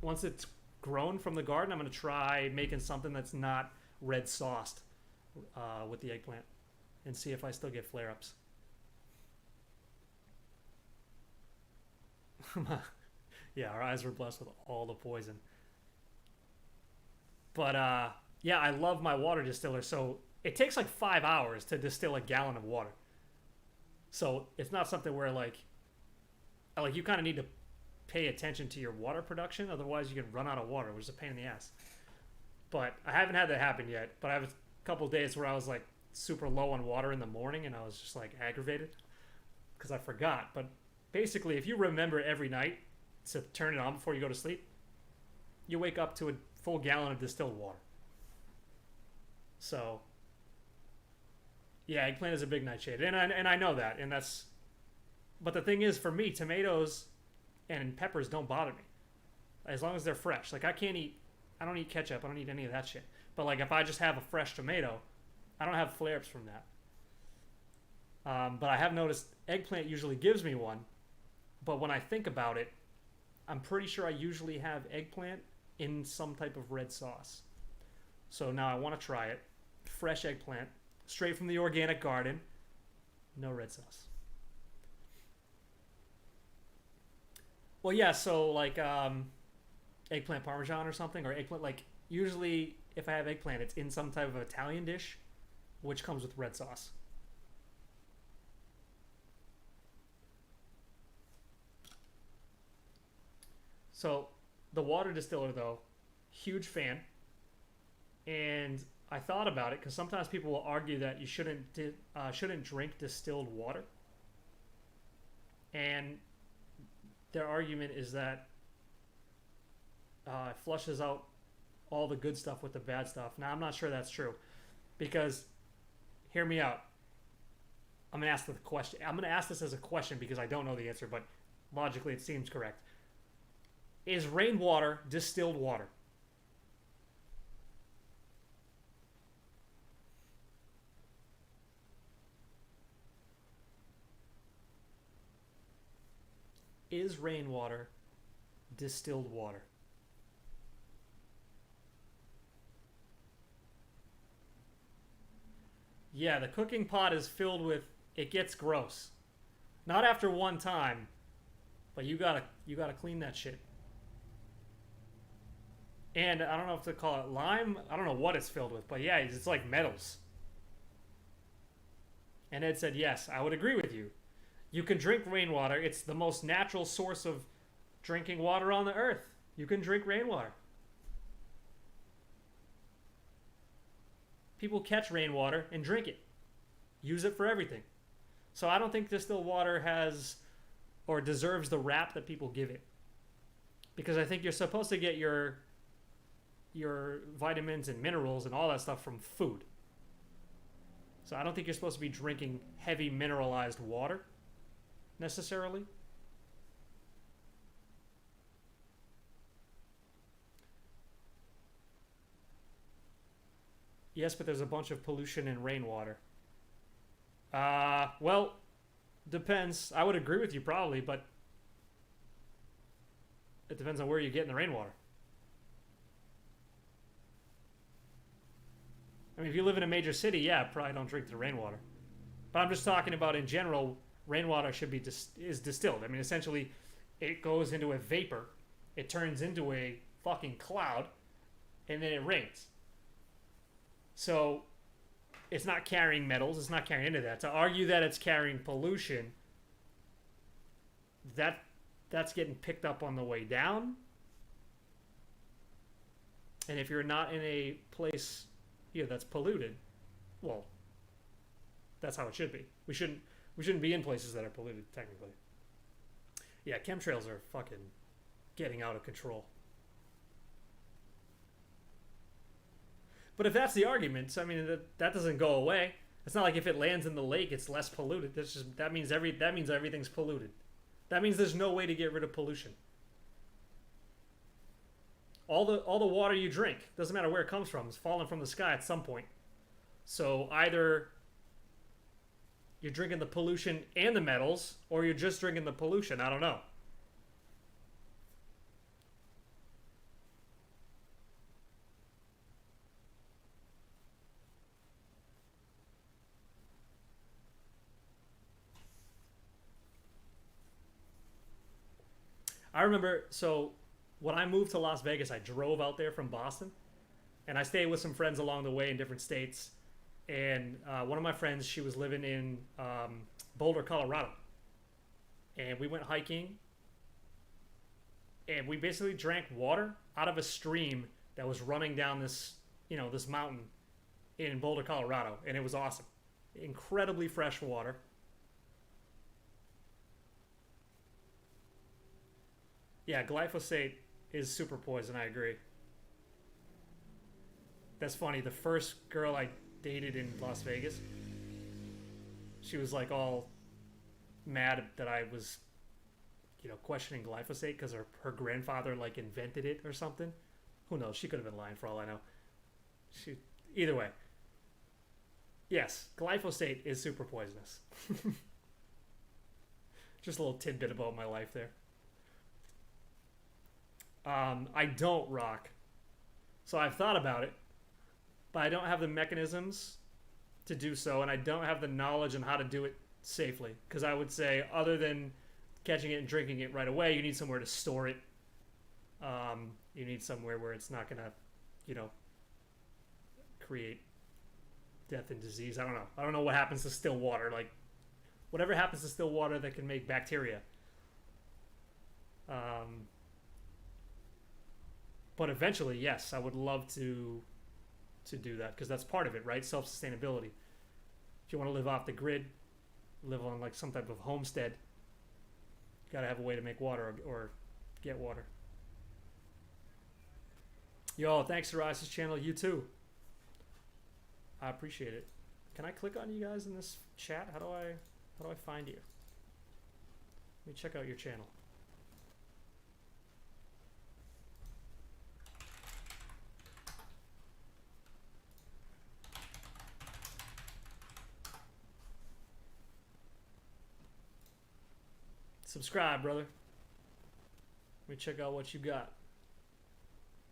once it's grown from the garden, I'm going to try making something that's not red sauced with the eggplant and see if I still get flare-ups. Yeah, our eyes were blessed with all the poison. But yeah, I love my water distiller. So it takes like 5 hours to distill a gallon of water. So it's not something where like you kind of need to pay attention to your water production. Otherwise you can run out of water, which is a pain in the ass. But I haven't had that happen yet. But I have a couple of days where I was like super low on water in the morning and I was just like aggravated because I forgot. But basically, if you remember every night to turn it on before you go to sleep, you wake up to a full gallon of distilled water. So yeah, eggplant is a big nightshade, and I know that, and that's. But the thing is, for me, tomatoes and peppers don't bother me, as long as they're fresh. Like I don't eat ketchup, I don't eat any of that shit. But like if I just have a fresh tomato, I don't have flare-ups from that. But I have noticed eggplant usually gives me one, but when I think about it, I'm pretty sure I usually have eggplant in some type of red sauce. So now I want to try it. Fresh eggplant, straight from the organic garden. No red sauce. Well, yeah, so like eggplant parmesan or something, or eggplant, like usually if I have eggplant, it's in some type of Italian dish, which comes with red sauce. So the water distiller, though, huge fan. And I thought about it because sometimes people will argue that you shouldn't drink distilled water. And their argument is that it flushes out all the good stuff with the bad stuff. Now, I'm not sure that's true because, hear me out. I'm going to ask the question. I'm going to ask this as a question because I don't know the answer, but logically it seems correct. Is rainwater distilled water? Is rainwater distilled water? Yeah, the cooking pot is filled with, it gets gross. Not after one time, but you gotta clean that shit. And I don't know if to call it lime. I don't know what it's filled with, but yeah, it's like metals. And Ed said, yes, I would agree with you. You can drink rainwater. It's the most natural source of drinking water on the earth. You can drink rainwater. People catch rainwater and drink it. Use it for everything. So I don't think distilled water has or deserves the rap that people give it. Because I think you're supposed to get your vitamins and minerals and all that stuff from food. So I don't think you're supposed to be drinking heavy mineralized water necessarily. Yes, but there's a bunch of pollution in rainwater. Well, depends. I would agree with you probably, but it depends on where you're getting the rainwater. I mean, if you live in a major city, yeah, probably don't drink the rainwater. But I'm just talking about in general, rainwater should be is distilled. I mean, essentially, it goes into a vapor, it turns into a fucking cloud, and then it rains. So it's not carrying metals, it's not carrying any of that. To argue that it's carrying pollution, that's getting picked up on the way down. And if you're not in a place that's polluted, well, that's how it should be. We shouldn't be in places that are polluted, technically. Yeah, chemtrails are fucking getting out of control. But if that's the argument, I mean, that doesn't go away. It's not like if it lands in the lake, it's less polluted. That means everything's polluted. That means there's no way to get rid of pollution. All the water you drink, doesn't matter where it comes from, is falling from the sky at some point. So either you're drinking the pollution and the metals, or you're just drinking the pollution. I don't know. I remember, so when I moved to Las Vegas, I drove out there from Boston, and I stayed with some friends along the way in different states. And one of my friends, she was living in Boulder, Colorado, and we went hiking, and we basically drank water out of a stream that was running down this mountain in Boulder, Colorado, and it was awesome. Incredibly fresh water. Yeah, glyphosate is super poison, I agree. That's funny. The first girl I dated in Las Vegas, she was like all mad that I was, questioning glyphosate because her grandfather like invented it or something. Who knows? She could have been lying for all I know. Either way. Yes, glyphosate is super poisonous. Just a little tidbit about my life there. I don't rock. So I've thought about it, but I don't have the mechanisms to do so, and I don't have the knowledge on how to do it safely. Because I would say, other than catching it and drinking it right away, you need somewhere to store it. You need somewhere where it's not gonna, create death and disease. I don't know. I don't know what happens to still water. Like, whatever happens to still water that can make bacteria. But eventually, yes, I would love to do that, because that's part of it, right? Self-sustainability. If you want to live off the grid, live on like some type of homestead, you gotta have a way to make water or get water. Yo, thanks to Psoriasis channel. You too. I appreciate it. Can I click on you guys in this chat? How do I find you? Let me check out your channel. Subscribe, brother. Let me check out what you got.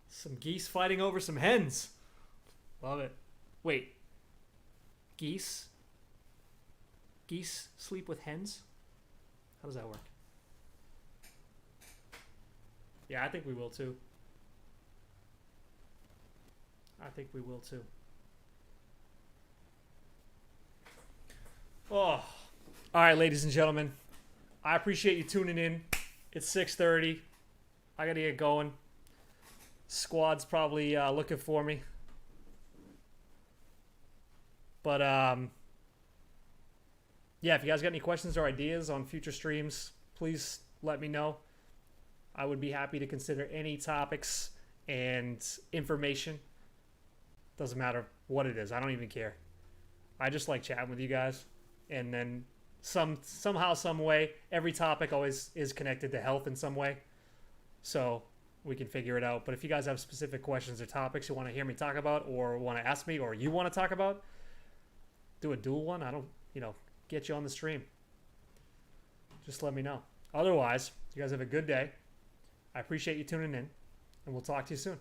Some geese fighting over some hens. Love it. Wait. Geese? Geese sleep with hens? How does that work? Yeah, I think we will too. I think we will too. Oh. All right, ladies and gentlemen. I appreciate you tuning in. It's 6:30. I gotta get going. Squad's probably looking for me. But yeah, if you guys got any questions or ideas on future streams, please let me know. I would be happy to consider any topics and information. Doesn't matter what it is. I don't even care. I just like chatting with you guys. And then somehow, some way, every topic always is connected to health in some way. So we can figure it out. But if you guys have specific questions or topics you want to hear me talk about, or want to ask me, or you want to talk about, do a dual one. I don't, get you on the stream. Just let me know. Otherwise, you guys have a good day. I appreciate you tuning in, and we'll talk to you soon.